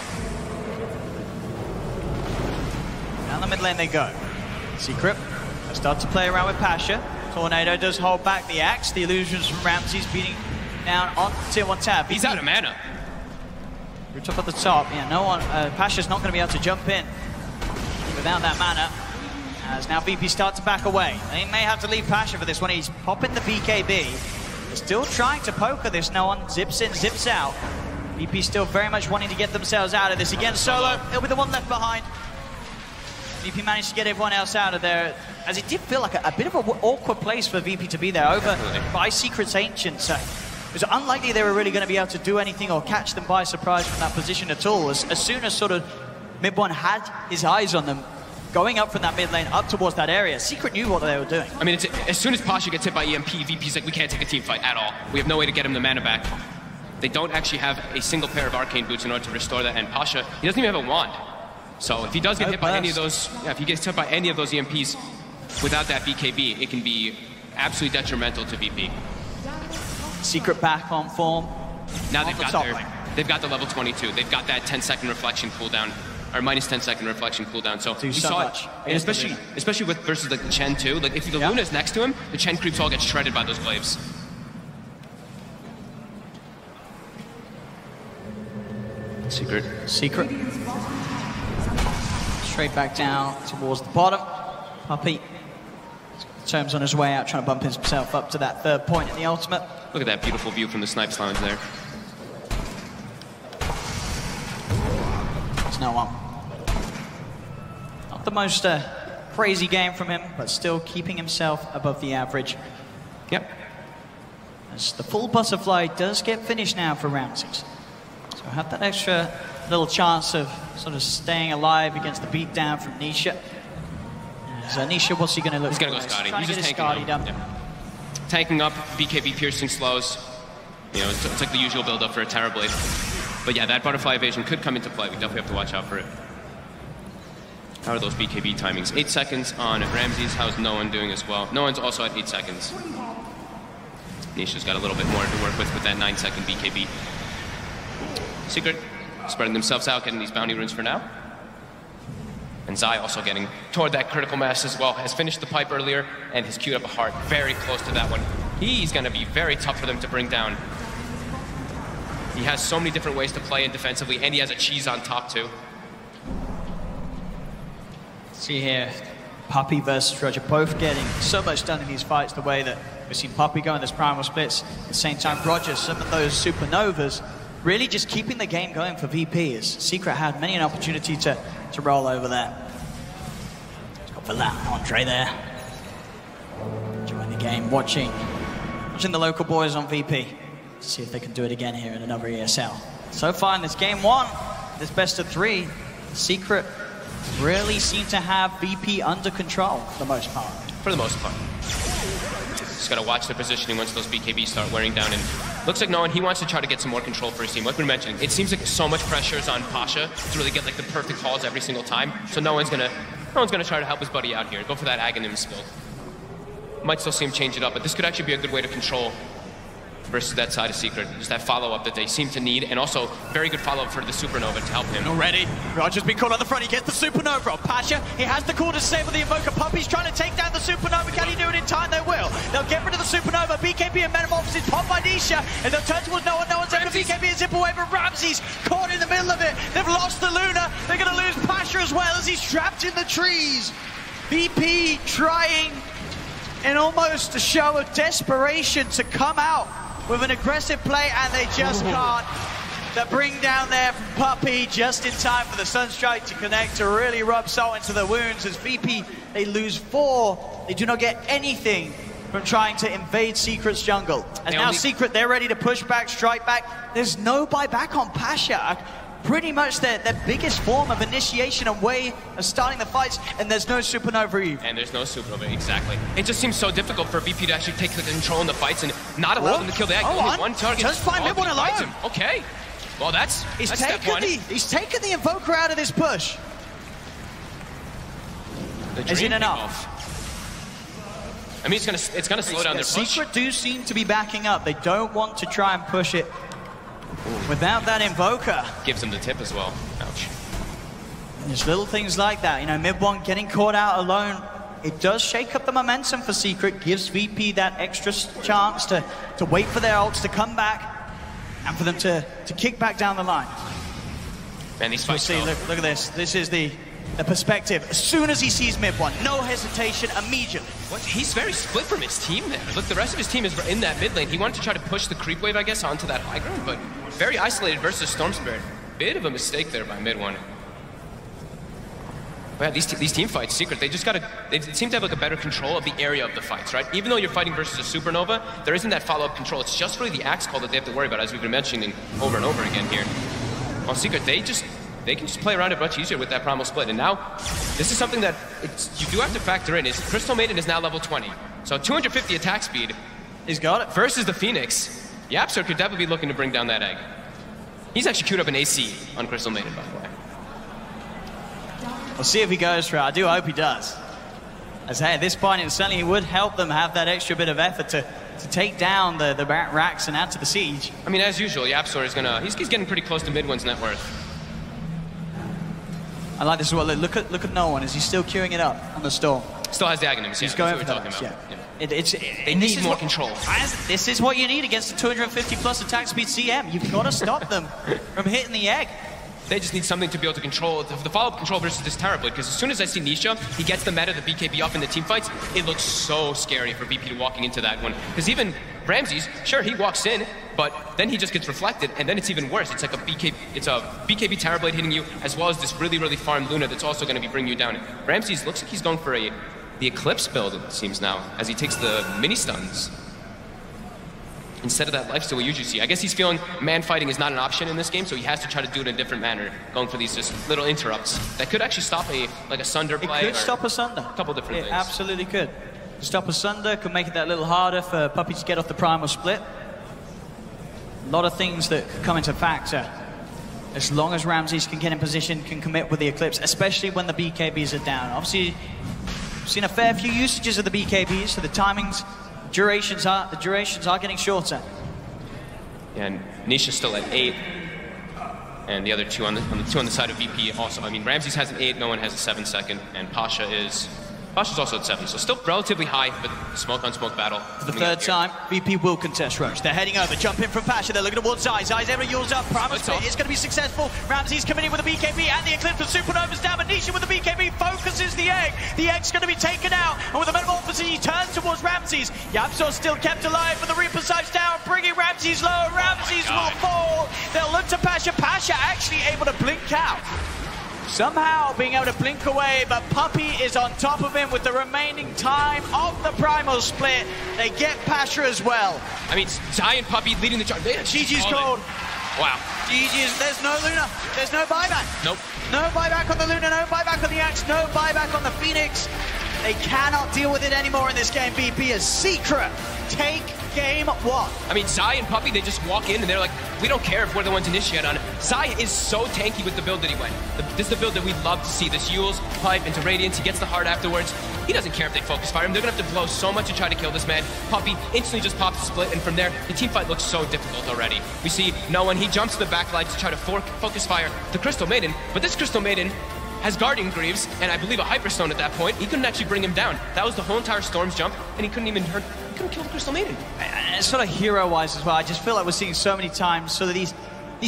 Down the mid lane they go. Secret, they start to play around with Pasha. Tornado does hold back the axe. The illusions from Ramses beating down on tier 1 tab. He's out of mana. You're up at the top. Yeah, no one. Pasha's not going to be able to jump in without that mana. As now VP start to back away. They may have to leave Pasha for this one. He's popping the BKB. Still trying to poker this. No one zips in, zips out. VP still very much wanting to get themselves out of this. Again, Solo, he'll be the one left behind. VP managed to get everyone else out of there, as it did feel like a bit of an awkward place for VP to be there, over by Secret's Ancients. It was unlikely they were really going to be able to do anything or catch them by surprise from that position at all. As soon as sort of Mid-1 had his eyes on them, going up from that mid lane up towards that area, Secret knew what they were doing. I mean, as soon as Pasha gets hit by EMP, VP's like, we can't take a team fight at all. We have no way to get him the mana back. They don't actually have a single pair of Arcane Boots in order to restore that, and Pasha, he doesn't even have a wand. So if he does get hit by any of those, if he gets hit by any of those EMPs without that BKB, it can be absolutely detrimental to VP. Secret back on form. Now they've got the level 22. They've got that 10-second reflection cooldown, or minus 10-second reflection cooldown. So you saw it, and especially with versus like the Chen too. Like if the Luna's next to him, the Chen creeps all get shredded by those glaives. Secret. Straight back down towards the bottom. Puppey Terms on his way out, trying to bump himself up to that 3rd point in the ultimate. Look at that beautiful view from the Snipes Lounge there. There's no one. Not the most crazy game from him, but still keeping himself above the average. Yep. As the full butterfly does get finished now for Ramses. So have that extra little chance of sort of staying alive against the beatdown from Nisha. So Nisha, what's he going to look for? He's going to go Scotty. He's just tanking up. Yeah. Tanking up, BKB piercing slows. You know, it's like the usual build-up for a Terrorblade. But yeah, that butterfly evasion could come into play. We definitely have to watch out for it. How are those BKB timings? 8 seconds on Ramses. How's no one doing as well? No one's also at 8 seconds. Nisha's got a little bit more to work with that 9-second BKB. Secret spreading themselves out, getting these bounty runes for now. And Zai also getting toward that critical mass as well. Has finished the pipe earlier and has queued up a heart very close to that one. He's going to be very tough for them to bring down. He has so many different ways to play in defensively, and he has a cheese on top too. See here, Puppey versus Roger both getting so much done in these fights, the way that we've seen Puppey go in this primal splits. At the same time, Roger, some of those supernovas, really just keeping the game going for VP, as Secret had many an opportunity to roll over that. He's got Valat, Andre there. Enjoying the game, watching the local boys on VP to see if they can do it again here in another ESL. So far in this game 1, this best of 3, Secret really seem to have VP under control for the most part. For the most part. Just got to watch the positioning once those BKBs start wearing down, and looks like he wants to try to get some more control for his team. Like we were mentioning, it seems like so much pressure is on Pasha to really get like the perfect calls every single time. So no one's gonna try to help his buddy out here. Go for that Aghanim spill. Might still see him change it up, but this could actually be a good way to control versus that side of Secret. Just that follow-up that they seem to need, and also very good follow-up for the Supernova to help him. Already, Roger's been caught on the front. He gets the Supernova on Pasha. He has the call to save with the Invoker. Puppey's trying to take down the Supernova. Can he do it in time? They will. They'll get rid of the Supernova. BKB and Metamorphosis popped by Nisha, and they'll turn towards no one. No one's able to BKB and zip away, but Ramses caught in the middle of it. They've lost the Luna. They're going to lose Pasha as well, as he's trapped in the trees. BP trying in almost a show of desperation to come out with an aggressive play, and they just can't. The bring down there from Puppey just in time for the Sunstrike to connect, to really rub salt into the wounds. As VP, they lose 4. They do not get anything from trying to invade Secret's jungle. And now Secret, they're ready to push back, strike back. There's no buyback on Pasha. Pretty much their biggest form of initiation and way of starting the fights, and there's no Supernova Eve. And there's no Supernova, exactly. It just seems so difficult for VP to actually take the control in the fights and not allow them to kill the egg. Only one target. Just find mid one alone. Okay. Well, that's step one. He's taken the Invoker out of this push. Is it enough? I mean, it's gonna slow down their push. Secret do seem to be backing up. They don't want to try and push it without that Invoker. Gives them the tip as well. Ouch. There's little things like that. You know, mid one getting caught out alone. It does shake up the momentum for Secret. Gives VP that extra chance to wait for their ults to come back. And for them to kick back down the line. Man, these fights. Look at this. This is the perspective. As soon as he sees mid one, no hesitation, immediately. What? He's very split from his team there. Look, the rest of his team is in that mid lane. He wanted to try to push the creep wave, I guess, onto that high ground, but very isolated versus Storm Spirit. Bit of a mistake there by mid one. But yeah, these team fights, Secret, they seem to have like a better control of the area of the fights, right? Even though you're fighting versus a Supernova, there isn't that follow-up control. It's just really the Axe call that they have to worry about, as we've been mentioning over and over again here. On Secret, they can just play around it much easier with that Primal Split. And now, this is something that you do have to factor in, is Crystal Maiden is now level 20. So 250 attack speed. He's got it. Versus the Phoenix. Yapster could definitely be looking to bring down that egg. He's actually queued up an AC on Crystal Maiden, by the way. We'll see if he goes for it. I do hope he does. As hey, at this point, it certainly would help them have that extra bit of effort to take down the racks and add to the siege. I mean, as usual, Yapstor is he's getting pretty close to mid one's net worth. I like this as well. Look at no one. Is he still queuing it up on the Storm? Still has the Aghanims, He's going for that. talking about. Yeah. They need more control. This is what you need against the 250 plus attack speed CM. You've got to stop them from hitting the egg. They just need something to be able to control. The follow-up control versus this terribly, because as soon as I see Nisha, he gets the meta, the BKB off in the team fights, it looks so scary for VP to walking into that one. Because even Ramses, sure, he walks in, but then he just gets reflected, and then it's even worse. It's like a BKB Terrorblade hitting you, as well as this really, really farmed Luna that's also going to be bringing you down. Ramses looks like he's going for the Eclipse build, it seems now, as he takes the mini stuns instead of that lifesteal we usually see. I guess he's feeling man fighting is not an option in this game, so he has to try to do it in a different manner, going for these just little interrupts that could actually stop like a Sunder play. It could stop a Sunder. A couple different things. It absolutely could. Stop a Sunder, could make it that little harder for Puppey to get off the Primal Split. A lot of things that could come into factor. As long as Ramses can get in position, can commit with the Eclipse, especially when the BKBs are down. Obviously, we've seen a fair few usages of the BKBs, so the timings, the durations are getting shorter. Yeah, and Nisha's still at 8, and the other two on the side of VP also. I mean, Ramses has an 8, no one has a 7-second, and Pasha's also at 7, so still relatively high, but smoke on smoke battle. For the third time, VP will contest Roach. They're heading over, jump in from Pasha, they're looking towards Zai. Zai's able to use up, Primal Split is going to be successful. Ramses committing with the BKB and the Eclipse, and Supernova's down, but Nisha with the BKB focuses the egg. The egg's going to be taken out, and with the Metamorphosis, he turns towards Ramses. Yapsor still kept alive, but the Reaper Sights down, bringing Ramses low. Ramses will fall. They'll look to Pasha. Pasha actually able to blink out. Somehow being able to blink away, but Puppey is on top of him with the remaining time of the Primal Split. They get Pasha as well. I mean, Zai and Puppey leading the charge. GG's called. Wow. GG's, there's no Luna, there's no buyback. Nope. No buyback on the Luna, no buyback on the Axe, no buyback on the Phoenix. They cannot deal with it anymore in this game. VP is Secret. Take game 1. I mean, Zai and Puppey, they just walk in and they're like, we don't care if we're the ones initiate on it. Zai is so tanky with the build that he went. This is the build that we'd love to see. This Yule's pipe into Radiance, he gets the heart afterwards. He doesn't care if they focus fire him. They're gonna have to blow so much to try to kill this man. Puppey instantly just pops the split, and from there, the team fight looks so difficult already. We see no one, he jumps to the backlight to try to focus fire the Crystal Maiden, but this Crystal Maiden has Guardian Greaves, and I believe a Hyperstone at that point. He couldn't actually bring him down. That was the whole entire Storm's jump, and he couldn't even hurt. He couldn't kill the Crystal Maiden. And sort of hero-wise as well, I just feel like we're seeing so many times, so that these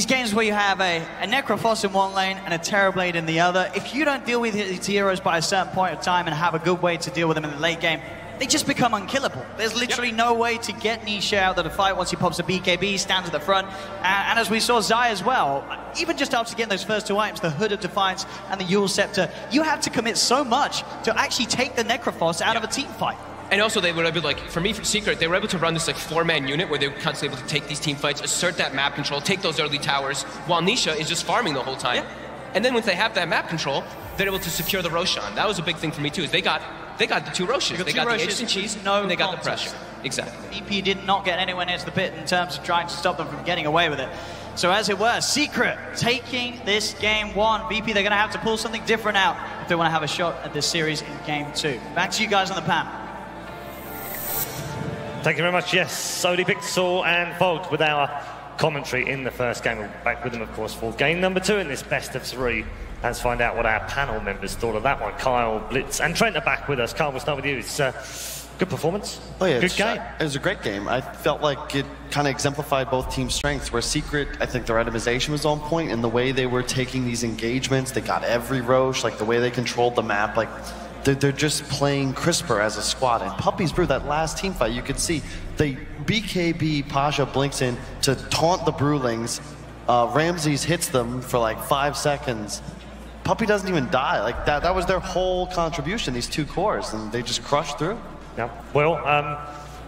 games where you have a Necrophos in one lane and a Terrorblade in the other, if you don't deal with these heroes by a certain point of time and have a good way to deal with them in the late game, they just become unkillable. There's literally no way to get Nisha out of the fight once he pops a BKB, stands at the front. And as we saw Zai as well, even just after getting those first 2 items, the Hood of Defiance and the Yule Scepter, you have to commit so much to actually take the Necrophos out of a team fight. And also they were able, like, for me, for Secret, they were able to run this like 4-man unit where they were constantly able to take these team fights, assert that map control, take those early towers, while Nisha is just farming the whole time. Yeah. And then once they have that map control, they're able to secure the Roshan. That was a big thing for me too, is they got the 2 Roshans. They got the instant cheese, and they got the pressure. Exactly. VP did not get anywhere near to the pit in terms of trying to stop them from getting away with it. So as it were, Secret taking this game 1. VP, they're going to have to pull something different out if they want to have a shot at this series in game 2. Back to you guys on the panel. Thank you very much. Yes, Sody, Pixel and Vogt with our commentary in the first game. We'll be back with them, of course, for game number 2 in this best of 3. Let's find out what our panel members thought of that one. Kyle, Blitz and Trent are back with us. Kyle, we'll start with you. It's good performance. Oh, yeah, good game. It was a great game. I felt like it kind of exemplified both team strengths, where Secret, I think their itemization was on point, and the way they were taking these engagements, they got every Roche, like the way they controlled the map, like they're just playing crisper as a squad. And Puppy's Brew, that last team fight, you could see the BKB Pasha blinks in to taunt the Brewlings. Ramses hits them for like 5 seconds. Puppy doesn't even die. Like that was their whole contribution, these 2 cores, and they just crushed through. Yeah. Well,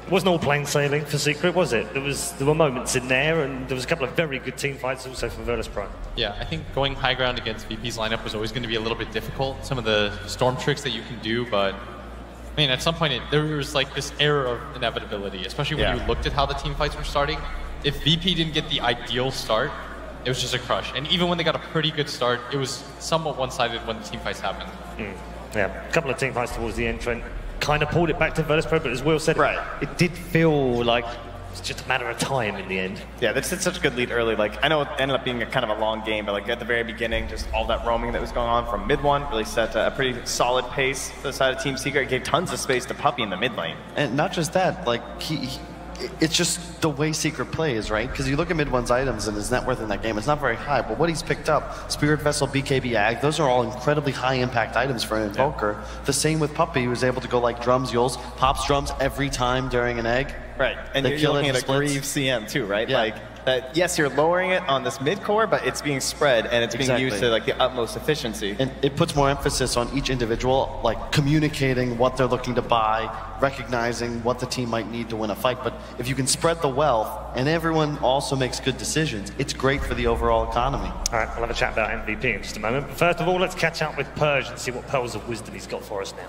it wasn't all plain sailing for Secret, was it? There were moments in there, and there was a couple of very good team fights also for Virtus.Pro. Yeah, I think going high ground against VP's lineup was always going to be a little bit difficult. Some of the storm tricks that you can do, but I mean, at some point there was like this air of inevitability, especially when you looked at how the team fights were starting. If VP didn't get the ideal start, it was just a crush. And even when they got a pretty good start, it was somewhat one-sided when the team fights happened. Yeah, a couple of team fights towards the end, Trent kind of pulled it back to Virtus.Pro, but as Will said, it did feel like it's just a matter of time in the end. Yeah, they set such a good lead early. Like, I know it ended up being a kind of a long game, but like at the very beginning, just all that roaming that was going on from mid 1 really set a pretty solid pace for the side of Team Secret. It gave tons of space to Puppy in the mid lane. And not just that, like it's just the way Secret plays, right? Because you look at mid-1's items and his net worth in that game, it's not very high, but what he's picked up, Spirit Vessel, BKB Ag, those are all incredibly high impact items for an Invoker. The same with Puppy, who was able to go like drums, Yules, pops drums every time during an egg. Right, and you're looking at a Grieve CM too, right? Yeah. Like, yes, you're lowering it on this mid-core, but it's being spread and it's being used to like the utmost efficiency. And it puts more emphasis on each individual, like communicating what they're looking to buy, recognizing what the team might need to win a fight. But if you can spread the wealth and everyone also makes good decisions, it's great for the overall economy. All right, we'll have a chat about MVP in just a moment. But first of all, let's catch up with Purge and see what pearls of wisdom he's got for us now.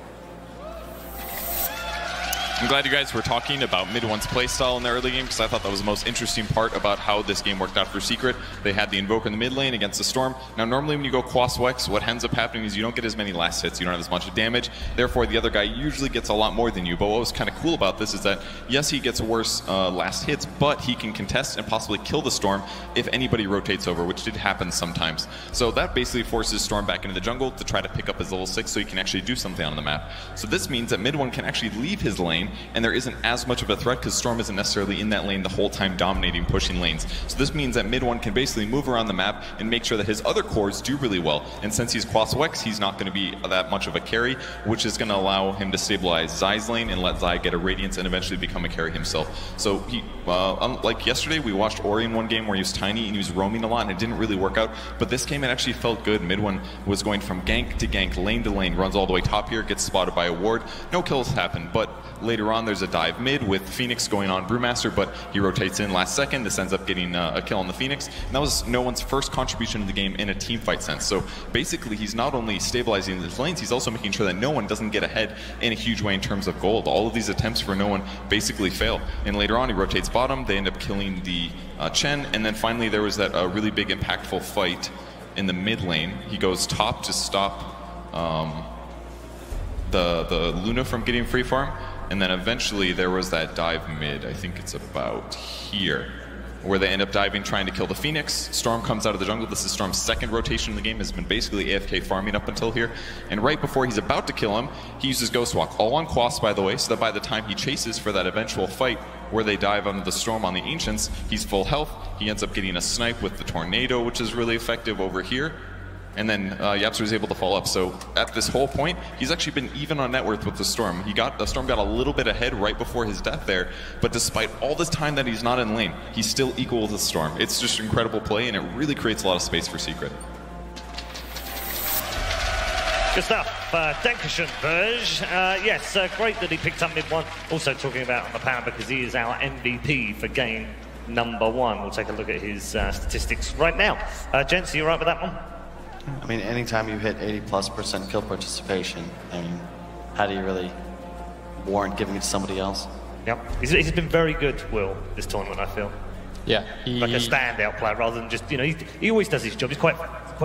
I'm glad you guys were talking about mid-1's playstyle in the early game, because I thought that was the most interesting part about how this game worked out for Secret. They had the Invoker in the mid lane against the Storm. Now, normally when you go Quas Wex, what ends up happening is you don't get as many last hits, you don't have as much damage, therefore the other guy usually gets a lot more than you. But what was kind of cool about this is that, yes, he gets worse last hits, but he can contest and possibly kill the Storm if anybody rotates over, which did happen sometimes. So that basically forces Storm back into the jungle to try to pick up his level 6 so he can actually do something on the map. So this means that mid-1 can actually leave his lane, and there isn't as much of a threat because Storm isn't necessarily in that lane the whole time dominating, pushing lanes. So this means that mid-1 can basically move around the map and make sure that his other cores do really well. And since he's Quas Wex, he's not going to be that much of a carry, which is going to allow him to stabilize Zai's lane and let Zai get a Radiance and eventually become a carry himself. So he, like yesterday, we watched Ori in one game where he was tiny and he was roaming a lot and it didn't really work out. But this game, it actually felt good. Mid-1 was going from gank to gank, lane to lane, runs all the way top here, gets spotted by a ward. No kills happen, but later on there's a dive mid with Phoenix going on Brewmaster, but he rotates in last second. This ends up getting a kill on the Phoenix. And that was no one's first contribution to the game in a team fight sense. So basically he's not only stabilizing his lanes, he's also making sure that no one doesn't get ahead in a huge way in terms of gold. All of these attempts for no one basically fail. And later on he rotates bottom, they end up killing the Chen, and then finally there was that really big impactful fight in the mid lane. He goes top to stop the Luna from getting free farm. And then eventually there was that dive mid, I think it's about here, where they end up diving, trying to kill the Phoenix. Storm comes out of the jungle. This is Storm's second rotation in the game, has been basically AFK farming up until here. And right before he's about to kill him, he uses Ghost Walk, all on Quas, by the way, so that by the time he chases for that eventual fight where they dive under the Storm on the Ancients, he's full health. He ends up getting a snipe with the Tornado, which is really effective over here. And then Yapster was able to fall up. So at this whole point, he's actually been even on net worth with the Storm. The Storm got a little bit ahead right before his death there, but despite all this time that he's not in lane, he's still equal with the Storm. It's just incredible play, and it really creates a lot of space for Secret. Good stuff. Dankeschön, Verge. Yes, great that he picked up mid 1. Also talking about on the panel because he is our MVP for game number 1. We'll take a look at his statistics right now. Gents, are you all right with that one? I mean, anytime you hit 80+% kill participation, I mean, how do you really warrant giving it to somebody else? Yep. He's been very good, Will, this tournament, I feel. Yeah. Like a standout player rather than just, you know, he always does his job. He's quite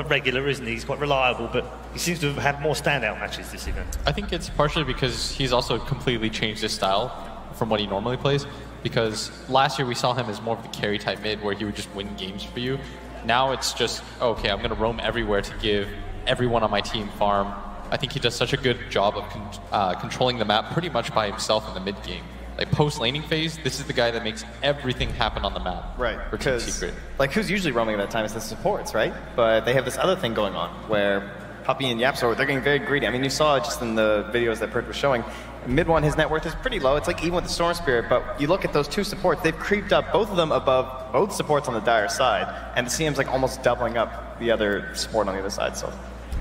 regular, isn't he? He's quite reliable, but he seems to have had more standout matches this event. I think it's partially because he's also completely changed his style from what he normally plays. Because last year we saw him as more of the carry type mid where he would just win games for you. Now it's just, okay, I'm going to roam everywhere to give everyone on my team farm. I think he does such a good job of controlling the map pretty much by himself in the mid game. Like post-laning phase, this is the guy that makes everything happen on the map. Right, for Team Secret. Like who's usually roaming at that time is the supports, right? But they have this other thing going on where Puppey and Yapster, they're getting very greedy. I mean, you saw it just in the videos that Perk was showing. Mid 1, his net worth is pretty low. It's like even with the Storm Spirit, but you look at those two supports, they've creeped up, both of them above both supports on the Dire side, and the CM's like almost doubling up the other support on the other side, so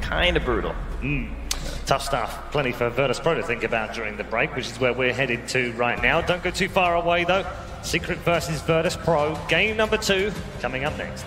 kind of brutal. Tough stuff. Plenty for Virtus.Pro to think about during the break, which is where we're headed to right now. Don't go too far away, though. Secret versus Virtus.Pro, game number 2, coming up next.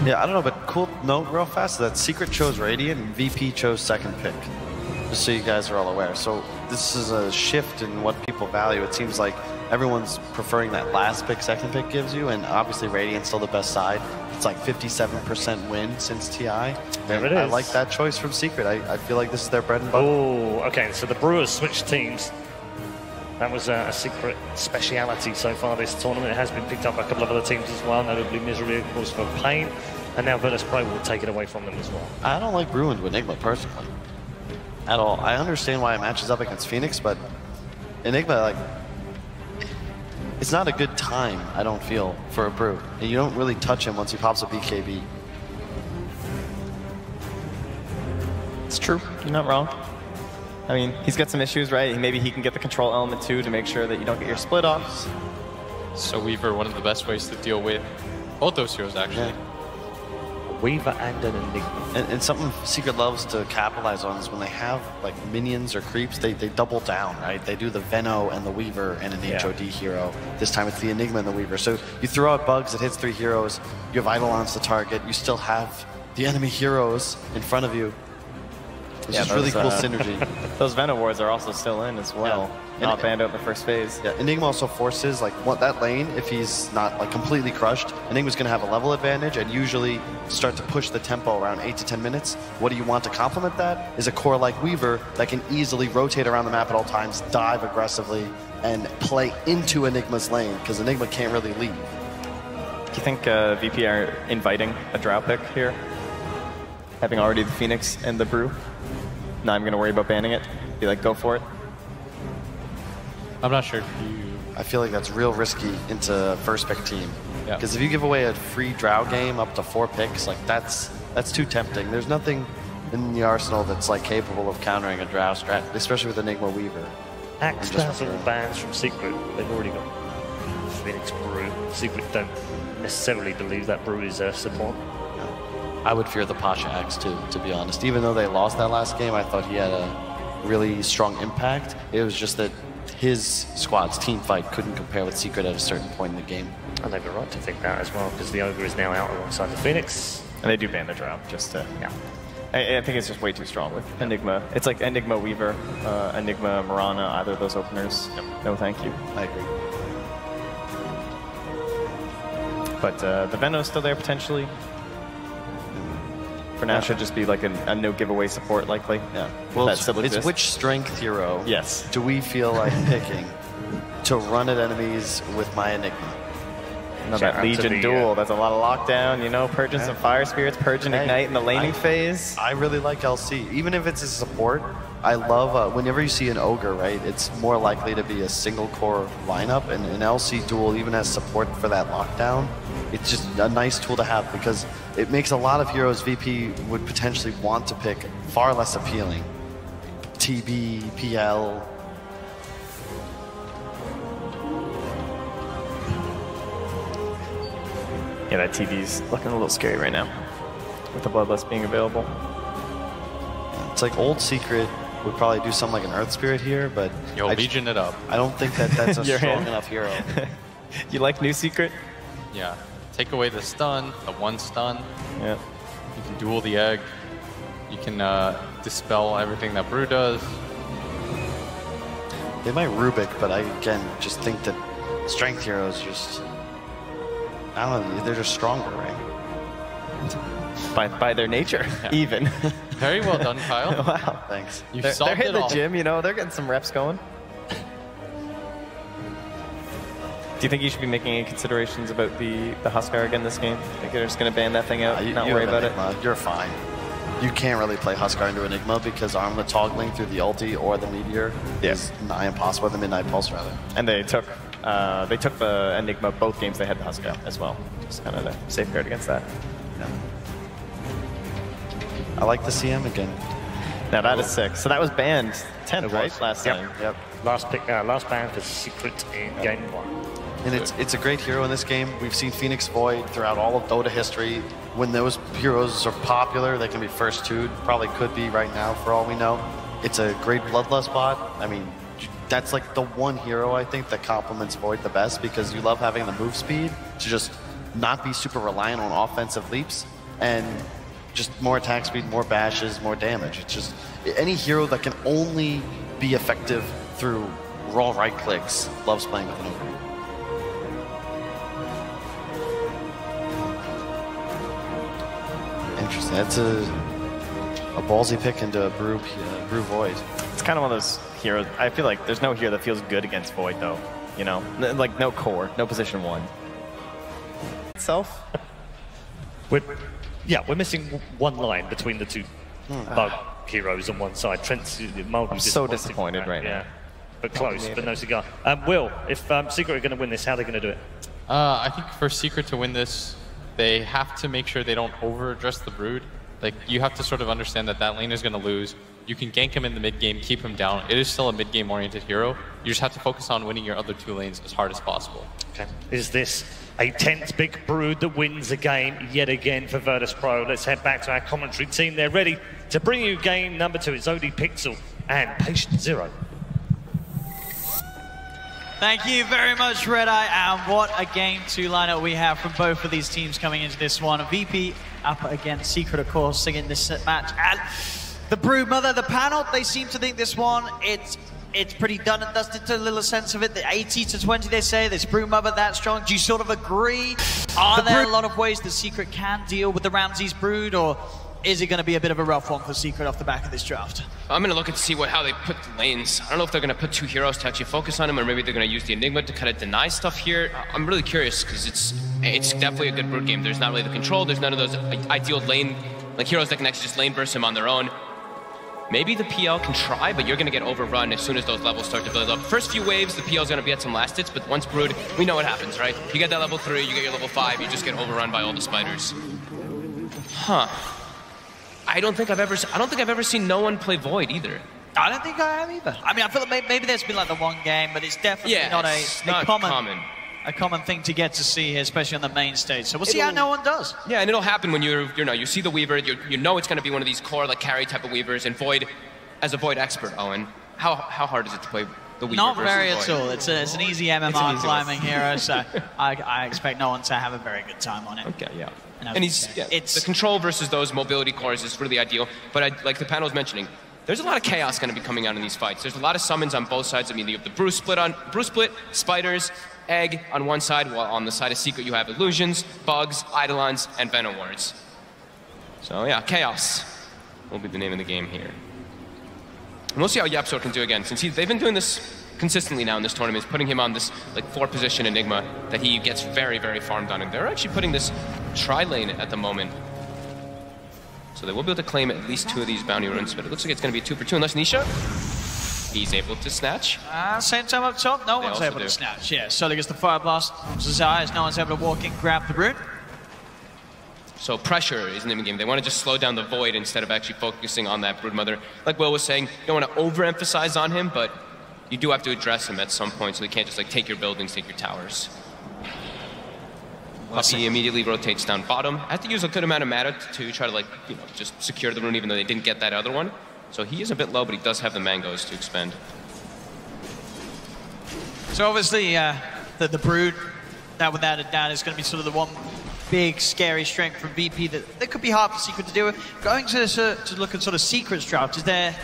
Yeah, I don't know, but cool note real fast that Secret chose Radiant and VP chose second pick. Just so you guys are all aware. So this is a shift in what people value. It seems like everyone's preferring that last pick, second pick gives you, and obviously Radiant's still the best side. It's like 57% win since TI. There it is. I like that choice from Secret. I feel like this is their bread and butter. Oh, okay, so the Brewers switched teams. That was a Secret speciality so far this tournament. It has been picked up by a couple of other teams as well, notably Misery, of course, for Pain. And now Virtus.Pro will take it away from them as well. I don't like Bruin with Enigma personally. At all. I understand why it matches up against Phoenix, but Enigma, like, it's not a good time, I don't feel, for a Brew. And you don't really touch him once he pops a BKB. It's true. You're not wrong. I mean, he's got some issues, right? Maybe he can get the control element too to make sure that you don't get your split offs. So Weaver, one of the best ways to deal with both those heroes, actually. Yeah. Weaver and an Enigma. And something Secret loves to capitalize on is when they have like minions or creeps, they double down, right? They do the Veno and the Weaver and an HOD hero. This time it's the Enigma and the Weaver. So you throw out bugs, it hits 3 heroes, you have Eidolons to target, you still have the enemy heroes in front of you. It's just really cool synergy. Those Venom wards are also still in as well. Yeah. Not banned out the first phase. Yeah, Enigma also forces like that lane. If he's not like completely crushed, Enigma's going to have a level advantage and usually start to push the tempo around 8 to 10 minutes. What do you want to complement that? Is a core like Weaver that can easily rotate around the map at all times, dive aggressively, and play into Enigma's lane because Enigma can't really leave. Do you think VP are inviting a Drow pick here? Having already the Phoenix and the Brew? Not even going to worry about banning it? Be like, go for it? I'm not sure. I feel like that's real risky into first pick team. Yeah. Because if you give away a free Drow game up to 4 picks, like that's too tempting. There's nothing in the arsenal that's like capable of countering a Drow strat, especially with Enigma Weaver. Axe Dazzle bans from Secret. They've already got Phoenix Brew. Secret don't necessarily believe that Brew is support. I would fear the Pasha Axe too, to be honest. Even though they lost that last game, I thought he had a really strong impact. It was just that his squad's team fight couldn't compare with Secret at a certain point in the game. And they've got right to think that as well, because the Ogre is now out alongside the Phoenix. And they do ban the Drow, just to... Yeah. I think it's just way too strong with Enigma. It's like Enigma Weaver, Enigma Marana, either of those openers. Yep. No thank you. I agree. But the Veno's still there potentially. For now, should just be like a no giveaway support, likely. Yeah. Well, that still it's exists. which strength hero Yes. do we feel like picking to run at enemies with my Enigma? No, that Legion duel, that's a lot of lockdown, you know, purging some Fire Spirits, purging Ignite in the laning phase. I really like LC. Even if it's a support, I love, whenever you see an Ogre, right, it's more likely to be a single core lineup, and an LC duel even has support for that lockdown. It's just a nice tool to have because it makes a lot of heroes VP would potentially want to pick far less appealing. TB, PL. Yeah, that TV's looking a little scary right now with the Bloodlust being available. It's like old Secret would probably do something like an Earth Spirit here, but Yo, Legion it up. I don't think that that's a strong enough hero. You like New Secret? Yeah. Take away the stun, the 1 stun. Yeah. You can duel the egg. You can dispel everything that Brew does. They might Rubik, but I, again, just think that strength heroes just... I don't know, they're just stronger, right? By their nature, even. Very well done, Kyle. Wow. Thanks. They're hitting the gym, you know, they're getting some reps going. Do you think you should be making any considerations about the Huskar again this game? Think they're just going to ban that thing out, not worry about Enigma. You're fine. You can't really play Huskar into Enigma because armlet toggling through the ulti or the meteor is nigh impossible, the Midnight Pulse rather. And they took the Enigma both games they had the Huskar as well. Just kind of to safeguard against that. Yeah. I like the CM again. Now that is 6. So that was banned 10, right? Last time. Yep. Last ban for Secret in game 1. And it's a great hero in this game. We've seen Phoenix Void throughout all of Dota history. When those heroes are popular, they can be first 2'd. Probably could be right now for all we know. It's a great Bloodlust bot. I mean, that's like the one hero I think that complements Void the best because you love having the move speed to just not be super reliant on offensive leaps. and just more attack speed, more bashes, more damage. It's just any hero that can only be effective through raw right clicks loves playing with an ogre. Interesting. That's a ballsy pick into a brew Void. It's kind of one of those heroes. I feel like there's no hero that feels good against Void, though. You know, like no core, no position 1. Itself. We're missing one line between the two bug heroes on one side. Trent's mildly I'm so disappointed right now. Yeah, but close, but no cigar. Will, if Secret are going to win this, how are they going to do it? I think for Secret to win this, they have to make sure they don't over-address the Brood. Like, you have to sort of understand that that lane is going to lose. You can gank him in the mid-game, keep him down. It is still a mid-game oriented hero. You just have to focus on winning your other 2 lanes as hard as possible. Okay. Is this a 10th big Brood that wins a game yet again for Virtus.Pro? Let's head back to our commentary team. They're ready to bring you game number 2. It's Odie Pixel and Patient Zero. Thank you very much, Red Eye. And what a game 2 lineup we have from both of these teams coming into this one. VP up against Secret, of course, singing this match. And the Broodmother, the panel, they seem to think this one, it's pretty done and dusted to a little sense of it. The 80 to 20, they say. This Broodmother that strong. Do you sort of agree? Are there a lot of ways that Secret can deal with the Ramses Brood, or is it going to be a bit of a rough one for Secret off the back of this draft? I'm going to look and see how they put the lanes. I don't know if they're going to put 2 heroes to actually focus on him, or maybe they're going to use the Enigma to kind of deny stuff here. I'm really curious, because it's definitely a good Brood game. There's not really the control. There's none of those ideal lane, like heroes that can actually just lane burst him on their own. Maybe the PL can try, but you're going to get overrun as soon as those levels start to build up. First few waves, the PL is going to be at some last hits, but once Brood, we know what happens, right? You get that level 3, you get your level 5, you just get overrun by all the spiders. Huh. I don't think I've ever seen no one play Void either. I don't think I have either. I mean, I feel like maybe there's been like the one game, but it's definitely not a common thing to get to see here, especially on the main stage. So we'll see how no one does. Yeah, and it'll happen when you see the Weaver, you know it's going to be one of these core like carry type of Weavers, and Void, as a Void expert, Owen, how hard is it to play the Weaver? Not very at all. It's an easy MMR climbing hero, so I expect no one to have a very good time on it. Okay, yeah. And it's the control versus those mobility cores is really ideal, but like the panel was mentioning, there's a lot of chaos going to be coming out in these fights. There's a lot of summons on both sides. I mean, you have the Brew Split, Spiders, Egg on one side, while on the side of Secret you have Illusions, Bugs, Eidolons, and Venom Wards. So yeah, chaos will be the name of the game here. And we'll see how Yapsor can do again, since they've been doing this consistently now in this tournament, is putting him on this like 4-position Enigma that he gets very, very farmed on. And they're actually putting this tri-lane at the moment. So they will be able to claim at least 2 of these bounty runes, but it looks like it's going to be 2 for 2 unless Nisha, he's able to snatch. Same time up top, no one's able to snatch. Yeah, Sully gets the Fire Blast from Zayas, no one's able to walk in, grab the rune. So pressure is in the game. They want to just slow down the Void instead of actually focusing on that Broodmother. Like Will was saying, you don't want to overemphasize on him, but you do have to address him at some point, so they can't just like take your buildings, take your towers. Puppy immediately rotates down bottom. Has to use a good amount of mana to try to like, just secure the rune, even though they didn't get that other one. So he is a bit low, but he does have the mangoes to expend. So obviously, the Brood, that without a doubt is going to be sort of the one big, scary strength from VP that could be hard for Secret to deal with. Going to look at sort of Secret's draft, is there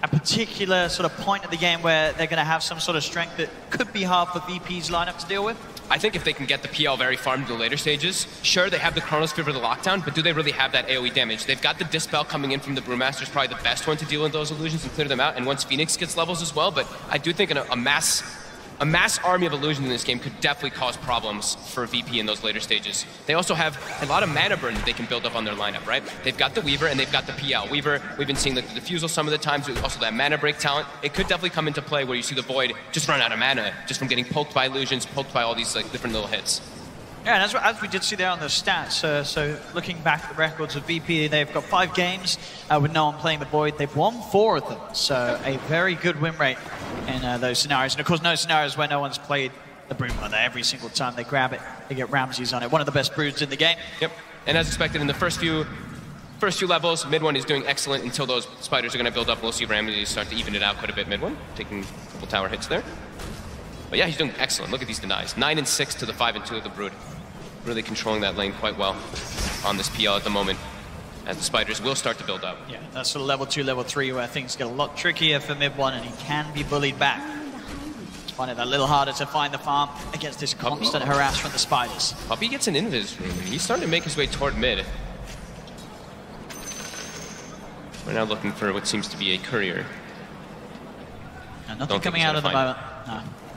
a particular sort of point of the game where they're going to have some sort of strength that could be hard for VP's lineup to deal with? I think if they can get the PL very farmed in the later stages, sure, they have the Chronosphere for the lockdown, but do they really have that AoE damage? They've got the Dispel coming in from the Brewmaster's probably the best one to deal with those illusions and clear them out, and once Phoenix gets levels as well, but I do think a mass army of illusions in this game could definitely cause problems for VP in those later stages. They also have a lot of mana burn that they can build up on their lineup, right? They've got the Weaver and they've got the PL. Weaver, we've been seeing the Diffusal some of the times, also that mana break talent. It could definitely come into play where you see the Void just run out of mana, just from getting poked by illusions, poked by all these like different little hits. Yeah, and as we did see there on the stats, so looking back at the records of VP, they've got 5 games with no one playing the Void. They've won 4 of them, so a very good win rate in those scenarios. And of course, no scenarios where no one's played the Broodmother. Every single time they grab it, they get Ramses on it. One of the best Broods in the game. Yep, and as expected in the first few levels, mid one is doing excellent until those spiders are going to build up. We'll see Ramses start to even it out quite a bit mid one, taking a couple tower hits there. But yeah, he's doing excellent. Look at these denies. 9 and 6 to the 5 and 2 of the Brood. Really controlling that lane quite well. on this PL at the moment, as the spiders will start to build up. Yeah, that's sort of level 2, level 3, where things get a lot trickier for mid one, and he can be bullied back. It's finding it a little harder to find the farm against this constant harass from the spiders. Puppy gets an invis room. He's starting to make his way toward mid. We're now looking for what seems to be a courier. And nothing coming out at the moment.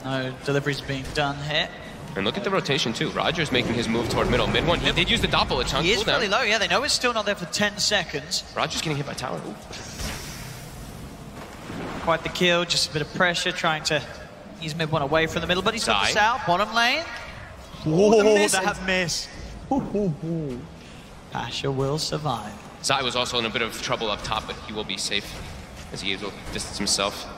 No deliveries being done here. And look at the rotation too. Roger's making his move toward middle. Mid one, he did use the doppel a chunk. He is really low, yeah. They know it's still not there for 10 seconds. Roger's getting hit by tower. Ooh. Quite the kill, just a bit of pressure, trying to ease mid one away from the middle, but he's got the south, bottom lane. Oh, that miss. Pasha will survive. Zai was also in a bit of trouble up top, but he will be safe as he will distance himself.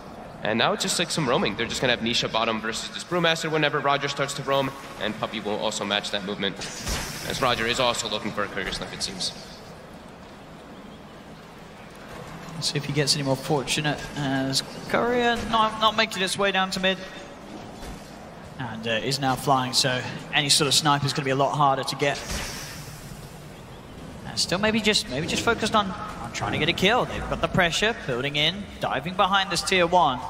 And now it's just like some roaming. They're just going to have Nisha bottom versus this Brewmaster whenever Roger starts to roam, and Puppy will also match that movement, as Roger is also looking for a courier slip, it seems. Let's see if he gets any more fortunate, as Courier not making its way down to mid. And is now flying, so any sort of sniper is going to be a lot harder to get. And still maybe just focused on trying to get a kill. They've got the pressure, building in, diving behind this tier 1.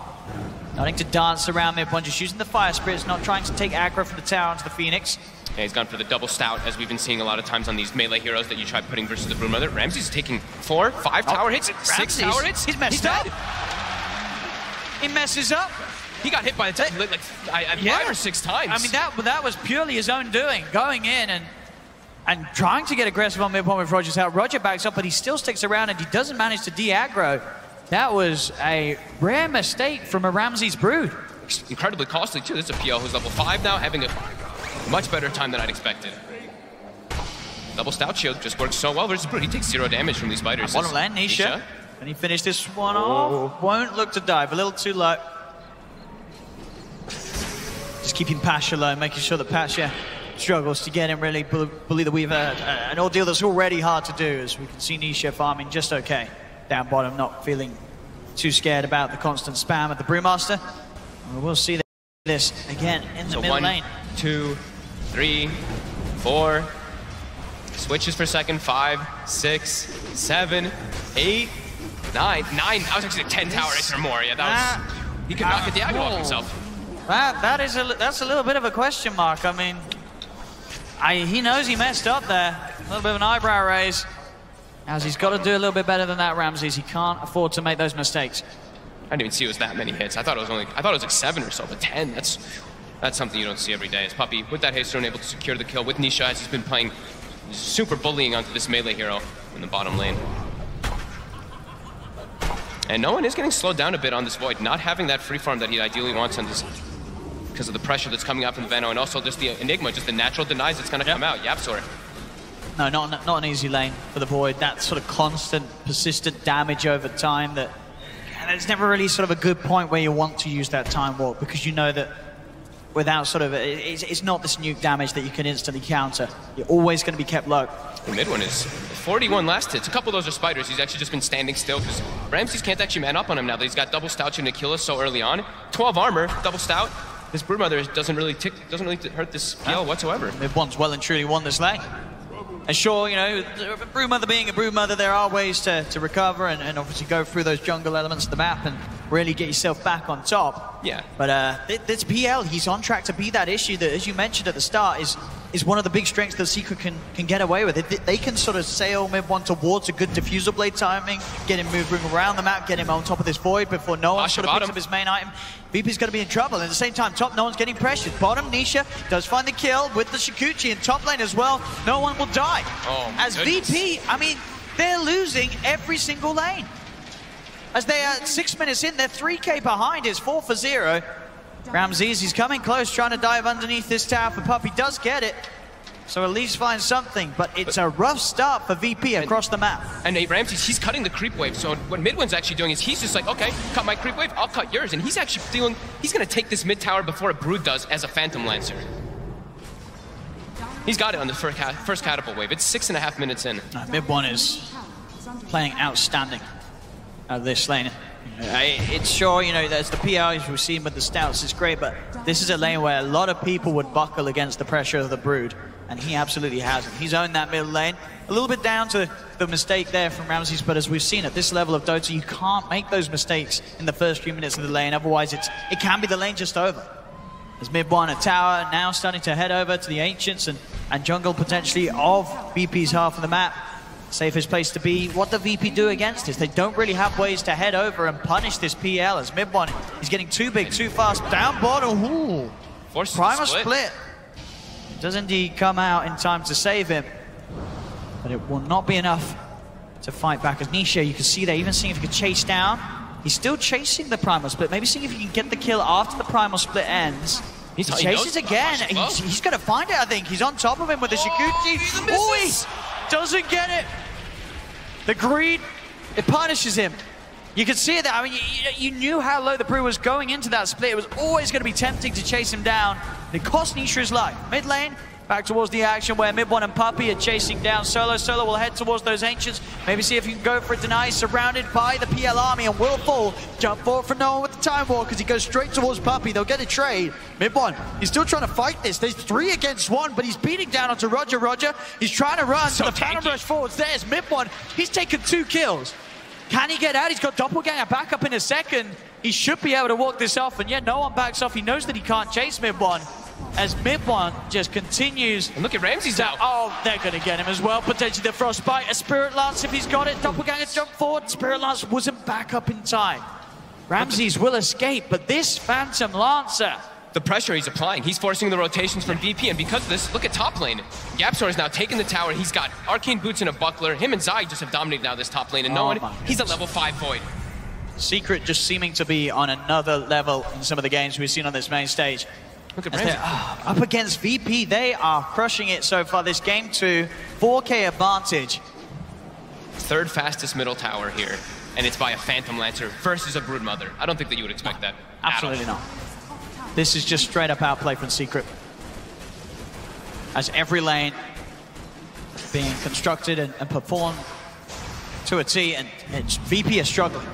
Starting to dance around mid one, just using the fire spirits, not trying to take aggro from the tower onto the Phoenix. Yeah, he's gone for the double stout, as we've been seeing a lot of times on these melee heroes that you try putting versus the Broodmother. Ramsey's taking 4, 5 tower hits, 6 tower hits. He's messed up. Dead. He messes up. He got hit by the like 5 or 6 times. I mean, that was purely his own doing, going in and trying to get aggressive on mid one with Roger's out. Roger backs up, but he still sticks around, and he doesn't manage to de-aggro. That was a rare mistake from a Ramsey's Brood. Incredibly costly, too. This is a PL who's level 5 now, having a much better time than I'd expected. Double stout shield just works so well versus Brood. He takes 0 damage from these spiders. Bottom lane, Nisha. Can he finish this one off? Won't look to dive, a little too low. Just keeping Pasha low, making sure that Pasha struggles to get him really bully the Weaver. An ordeal that's already hard to do, as we can see Nisha farming just okay. Down bottom, not feeling too scared about the constant spam of the Brewmaster. We'll see this again in the middle lane. 1, 2, 3, 4. Switches for second. 5, 6, 7, 8, 9. I was actually 10 tower hits or more. Yeah, that was. He could not get the aggro off himself. That's a little bit of a question mark. I mean, he knows he messed up there. A little bit of an eyebrow raise. As he's got to do a little bit better than that, Ramses. He can't afford to make those mistakes. I didn't even see it was that many hits. I thought it was like 7 or so, but 10. That's something you don't see every day. As Puppy, with that haste rune, able to secure the kill with Nisha, as he's been playing super bullying onto this melee hero in the bottom lane. And no one is getting slowed down a bit on this Void, not having that free farm that he ideally wants on this, because of the pressure that's coming out from the Vano, and also just the Enigma, just the natural denies that's going to come out. Yapsor. No, not an easy lane for the Void. That sort of constant, persistent damage over time, that there's never really sort of a good point where you want to use that time warp, because you know that without sort of, it's not this nuke damage that you can instantly counter. You're always going to be kept low. The mid one is 41 last hits. A couple of those are spiders. He's actually just been standing still because Ramses can't actually man up on him now that he's got double stout to kill us so early on. 12 armor, double stout. This Broodmother doesn't really hurt this PL whatsoever. Mid one's well and truly won this lane. And sure, you know, Broodmother being a Broodmother, there are ways to recover and obviously go through those jungle elements of the map and really get yourself back on top. Yeah. But this PL, he's on track to be that issue that, as you mentioned at the start, is one of the big strengths that Secret can get away with. They can sort of sail mid one towards a good diffusal blade timing, get him moving around the map, get him on top of this Void before no one sort of picks up his main item. VP's going to be in trouble. And at the same time, top, no one's getting pressured. Bottom, Nisha does find the kill with the Shikuchi in top lane as well. No one will die. Oh, as goodness. VP, I mean, they're losing every single lane. As they are 6 minutes in, they're 3k behind. It's 4 for 0. Ramses, he's coming close, trying to dive underneath this tower. For Puppy does get it. So at least find something, but it's a rough start for VP across the map. And Ramses, he's cutting the creep wave. So what Midwin's actually doing is he's just like, okay, cut my creep wave, I'll cut yours. And he's actually feeling, he's going to take this mid tower before a Brood does as a Phantom Lancer. He's got it on the first catapult wave. It's 6.5 minutes in. Mid one is playing outstanding out of this lane. It's sure, you know, there's the PRs we've seen with the stouts, it's great, but this is a lane where a lot of people would buckle against the pressure of the Brood. and he absolutely hasn't. He's owned that middle lane. A little bit down to the mistake there from Ramses, but as we've seen at this level of Dota, you can't make those mistakes in the first few minutes of the lane, otherwise it can be the lane just over. As mid one at tower, now starting to head over to the Ancients and jungle potentially of VP's half of the map. Safest place to be. What do VP do against this? They don't really have ways to head over and punish this PL as mid one is getting too big, too fast. Down bottom, ooh. Primal split. Does indeed come out in time to save him, but it will not be enough to fight back. As Nisha, you can see there, even seeing if he could chase down. He's still chasing the Primal Split. Maybe seeing if he can get the kill after the Primal Split ends. He chases again. He's going to find it, I think. He's on top of him with the Shikuchi. Oh, he doesn't get it. The greed, it punishes him. You can see that. I mean, you knew how low the Brew was going into that split. It was always going to be tempting to chase him down. It cost Nisha his life. Mid lane, back towards the action where Mid One and Puppey are chasing down Solo. Solo will head towards those Ancients. Maybe see if he can go for a deny. Surrounded by the PL army and will fall. Jump forward for no one with the Time War because he goes straight towards Puppey. They'll get a trade. Mid One, he's still trying to fight this. There's 3 against 1, but he's beating down onto Roger. Roger, he's trying to run. So the Phantom Rush forwards. There's Mid One. He's taken 2 kills. Can he get out? He's got Doppelganger back up in a second. He should be able to walk this off, and yet no one backs off. He knows that he can't chase Mid One. As Mid One just continues. And look at Ramses out. Oh, they're going to get him as well. Potentially the Frostbite. A Spirit Lance if he's got it. Doppelganger jump forward. Spirit Lance wasn't back up in time. Ramses will escape, but this Phantom Lancer. The pressure he's applying, he's forcing the rotations from VP, and because of this, look at top lane. YapzOr is now taking the tower. He's got Arcane Boots and a Buckler. Him and Zai just have dominated now this top lane, and no one, he's at level 5 Void. Secret just seeming to be on another level in some of the games we've seen on this main stage. Look at Ramses. Up against VP, they are crushing it so far. This game 2, 4K advantage. 3rd fastest middle tower here, and it's by a Phantom Lancer versus a Broodmother. I don't think that you would expect that. Absolutely not. This is just straight up outplay from Secret. As every lane being constructed and performed to a T, and VP is struggling.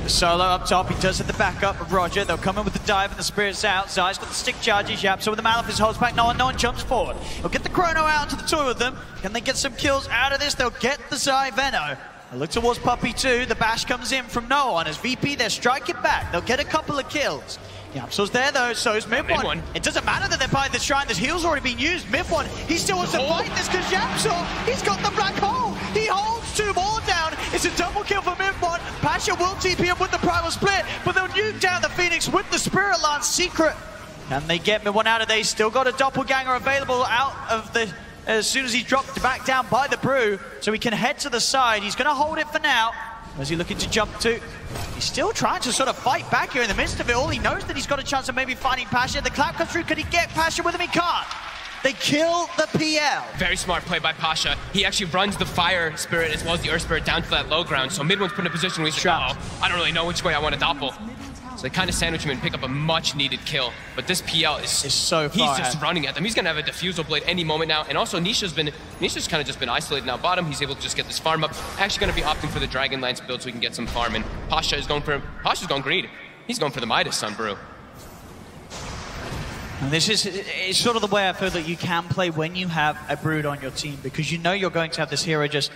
The Solo up top, he does have the backup of Roger. They'll come in with the dive and the Spirit's out. Zai's got the stick charges, YapzOr with the Malefice holds back. No one jumps forward. He'll get the Chrono out to the 2 of them. Can they get some kills out of this? They'll get the Zai Veno. They look towards Puppey too. The bash comes in from no one. As VP, they're striking back. They'll get a couple of kills. YapzOr's there though, so is Mid One. It doesn't matter that they're by the shrine, the heal's already been used. Mid One, he still wants to fight this because YapzOr, he's got the black hole. He holds 2 more down. It's a double kill for Mid One. Pasha will TP him with the Primal Split, but they'll nuke down the Phoenix with the Spirit Lance. Secret. Can they get Mid One out of there? He's still got a Doppelganger available out of the, as soon as he's dropped back down by the Brew, so he can head to the side. He's going to hold it for now. Where's he looking to jump to? He's still trying to sort of fight back here in the midst of it all. He knows that he's got a chance of maybe finding Pasha. The clap comes through. Could he get Pasha with him? He can't. They kill the PL. Very smart play by Pasha. He actually runs the Fire Spirit as well as the Earth Spirit down to that low ground. So Mid One's put in a position where he's like, uh-oh, I don't really know which way I want to doppel. So they kind of sandwich him and pick up a much needed kill. But this PL is so far he's just running at them. He's going to have a Diffusal Blade any moment now. And also Nisha's kind of just been isolated now bottom. He's able to just get this farm up. Actually going to be opting for the Dragonlance build so he can get some farm. And Pasha's going greed. He's going for the Midas Sun Brew. And this is sort of the way I feel that you can play when you have a Brood on your team, because you know you're going to have this hero just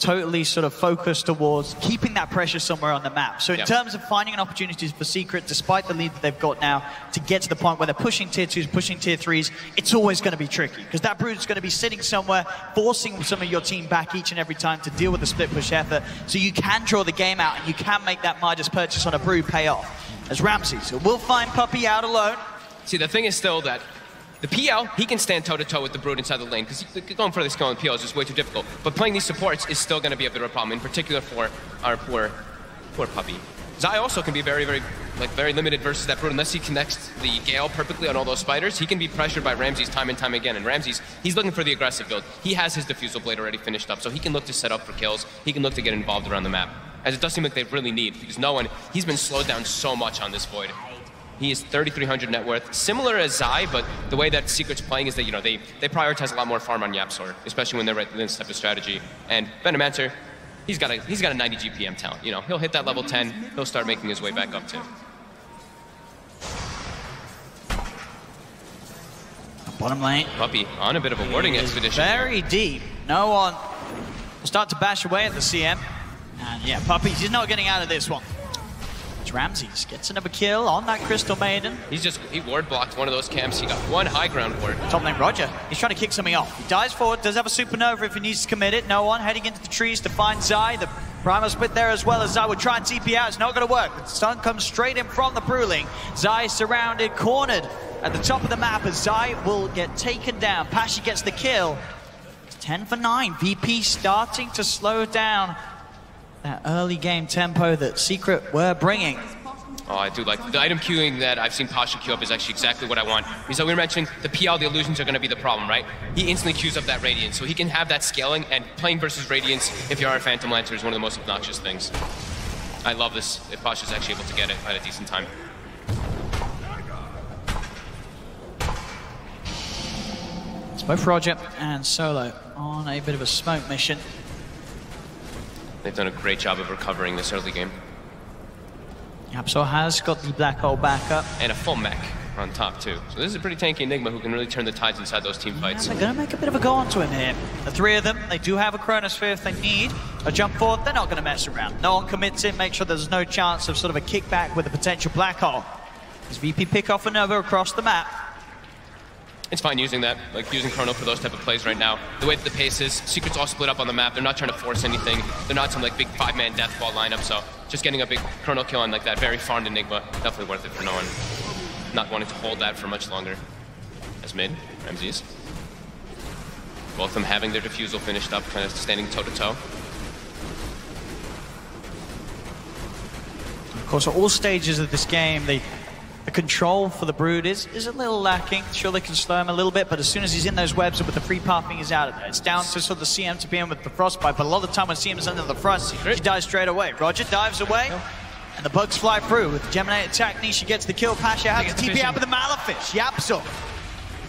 totally sort of focused towards keeping that pressure somewhere on the map. So in terms of finding an opportunity for Secret, despite the lead that they've got now, to get to the point where they're pushing tier 2s, pushing tier 3s, it's always going to be tricky, because that Brood is going to be sitting somewhere, forcing some of your team back each and every time to deal with the split push effort. So you can draw the game out, and you can make that Midas purchase on a Brood pay off. As Ramses will find Puppey out alone. See, the thing is still that the PL, he can stand toe-to-toe with the Brood inside the lane, because going for this skill on PL is just way too difficult. But playing these supports is still going to be a bit of a problem, in particular for our poor Puppey. Zai also can be very limited versus that Brood. Unless he connects the Gale perfectly on all those spiders, he can be pressured by Ramses time and time again. And Ramses, he's looking for the aggressive build. He has his Diffusal Blade already finished up, so he can look to set up for kills. He can look to get involved around the map, as it does seem like they really need, because he's been slowed down so much on this Void. He is 3,300 net worth, similar as Zai, but the way that Secret's playing is that, you know, they prioritize a lot more farm on YapzOr, especially when they're right in this type of strategy. And Venomancer, he's got a 90 GPM talent. You know, he'll hit that level 10, he'll start making his way back up too. Bottom lane. Puppy on a bit of a warding expedition. Very deep. No one will start to bash away at the CM. And yeah, Puppy, he's not getting out of this one. Ramses gets another kill on that Crystal Maiden. He ward blocked one of those camps. He got one high ground ward. Top lane Roger. He's trying to kick something off. He dives forward, does have a supernova if he needs to commit it. No one heading into the trees to find Zai. The primal split there as well as Zai would try and TP out. It's not going to work. The stun comes straight in from the Bruling. Zai surrounded, cornered at the top of the map as Zai will get taken down. Pasha gets the kill. It's 10 for 9. VP starting to slow down that early game tempo that Secret were bringing. Oh, I do like the item queuing that I've seen Pasha queue up is actually exactly what I want. Because we were mentioning the PL, the illusions are going to be the problem, right? He instantly queues up that Radiance, so he can have that scaling, and playing versus Radiance, if you are a Phantom Lancer, is one of the most obnoxious things. I love this, if Pasha's actually able to get it at a decent time. It's both Roger and Solo on a bit of a smoke mission. They've done a great job of recovering this early game. Yapso has got the black hole back up. And a full mech on top too. So this is a pretty tanky Enigma who can really turn the tides inside those team fights. They're going to make a bit of a go onto him here. The three of them, they do have a Chronosphere if they need a jump forward. They're not going to mess around. No one commits in, make sure there's no chance of sort of a kickback with a potential black hole. As VP pick off a Nova across the map. It's fine using that, like using Chrono for those type of plays right now. The way that the pace is, Secret's all split up on the map. They're not trying to force anything. They're not some like big 5-man death ball lineup, so just getting a big Chrono kill on like that very farmed Enigma, definitely worth it for no one. Not wanting to hold that for much longer. As mid, Ramses. Both of them having their defusal finished up, kind of standing toe-to-toe. Of course, at all stages of this game, the control for the Brood is a little lacking. Sure, they can slow him a little bit, but as soon as he's in those webs and with the free puffing, he's out of there. It's down to sort of the CM to be in with the Frostbite, but a lot of the time when CM is under the front, he dies straight away. Roger dives away, and the bugs fly through. With the Gemini attack, Nisha gets the kill. Pasha has the TP out with the Malefish. Yapso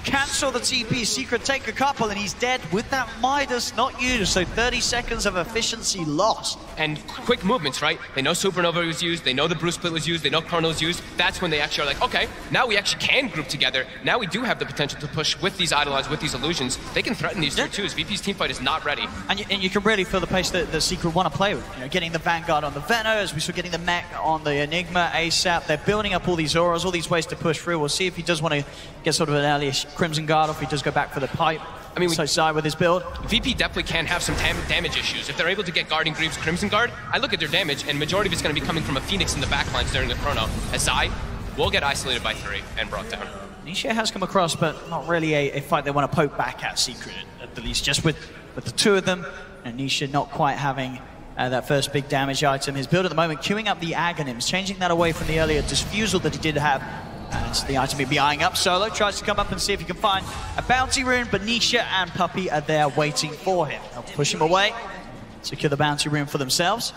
cancel the TP. Secret take a couple, and he's dead with that Midas not used, so 30 seconds of efficiency lost. And quick movements, right? They know Supernova was used, they know the Bruce Split was used, they know Chrono was used. That's when they actually are like, okay, now we actually can group together. Now we do have the potential to push with these Eidolons, with these illusions. They can threaten these tier 2s. VP's teamfight is not ready. And you can really feel the pace that the Secret want to play with. You know, getting the Vanguard on the Venom, as we saw getting the mech on the Enigma ASAP. They're building up all these auras, all these ways to push through. We'll see if he does want to get sort of an early Crimson Guard, or if he does go back for the pipe. I mean, so side with his build. VP definitely can have some damage issues. If they're able to get Guardian Greaves Crimson Guard, I look at their damage, and majority of it's going to be coming from a Phoenix in the backlines during the Chrono. As Zai will get isolated by 3 and brought down. Nisha has come across, but not really a fight they want to poke back at Secret, at the least. Just with the two of them, and Nisha not quite having that first big damage item. His build at the moment, queuing up the Aghanims, changing that away from the earlier Disfusal that he did have. It's the item he'll be eyeing up. Solo tries to come up and see if he can find a bounty rune, but Nisha and Puppy are there waiting for him. They'll push him away, secure the bounty rune for themselves.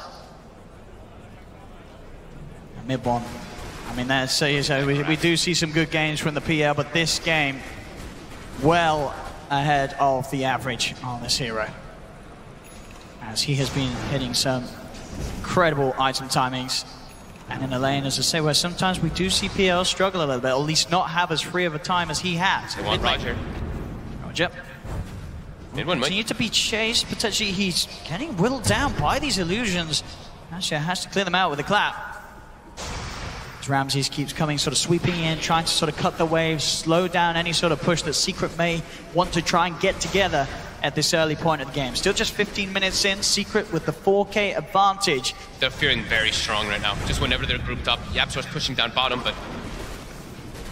And mid one. I mean, that's, so we do see some good games from the PL, but this game well ahead of the average on this hero, as he has been hitting some incredible item timings. And in the lane, as I say, where sometimes we do see PL struggle a little bit, or at least not have as free of a time as he has. They want Roger. Roger. Mid one, continue to be chased. Potentially, he's getting whittled down by these illusions. Actually, has to clear them out with a clap. As Ramses keeps coming, sort of sweeping in, trying to sort of cut the waves, slow down any sort of push that Secret may want to try and get together at this early point of the game. Still just 15 minutes in, Secret with the 4K advantage. They're feeling very strong right now. Just whenever they're grouped up, Yapso's pushing down bottom, but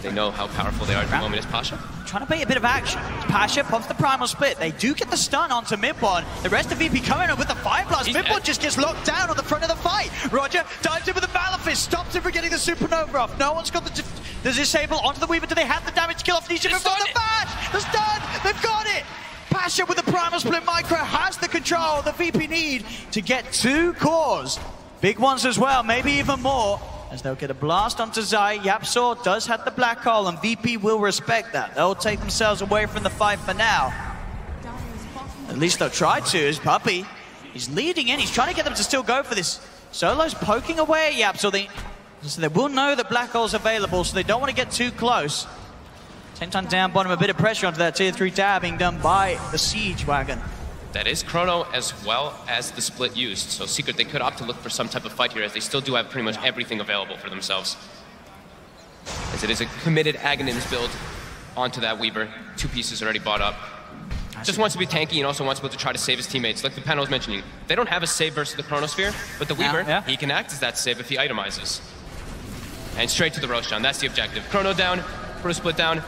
they know how powerful they are at the moment. Is Pasha trying to bait a bit of action. Pasha pops the primal split. They do get the stun onto Midbon. The rest of VP coming up with the Fire Blast. Midbon just gets locked down on the front of the fight. Roger dives in with the Malefice, stops him from getting the Supernova off. No one's got the disable onto the Weaver. Do they have the damage to kill off Nisha before the bash? The stun! They've got it! Pasha with the primal split micro has the control the VP need to get 2 cores. Big ones as well, maybe even more, as they'll get a blast onto Zai. Yapso does have the black hole, and VP will respect that. They'll take themselves away from the fight for now. At least they'll try to, as Puppy. He's leading in, he's trying to get them to still go for this. Solo's poking away at Yapso. So they will know that black hole's available, so they don't want to get too close. Same time down bottom, a bit of pressure onto that tier 3 tower being done by the Siege Wagon. That is Chrono as well as the split used. So Secret, they could opt to look for some type of fight here as they still do have pretty much everything available for themselves. As it is a committed Aghanims build onto that Weaver. 2 pieces already bought up. Just wants to be tanky and also wants to be able to try to save his teammates. Like the panel was mentioning, they don't have a save versus the Chronosphere, but the Weaver, he can act as that save if he itemizes. And straight to the Roshan, that's the objective. Chrono down, Bruce split down.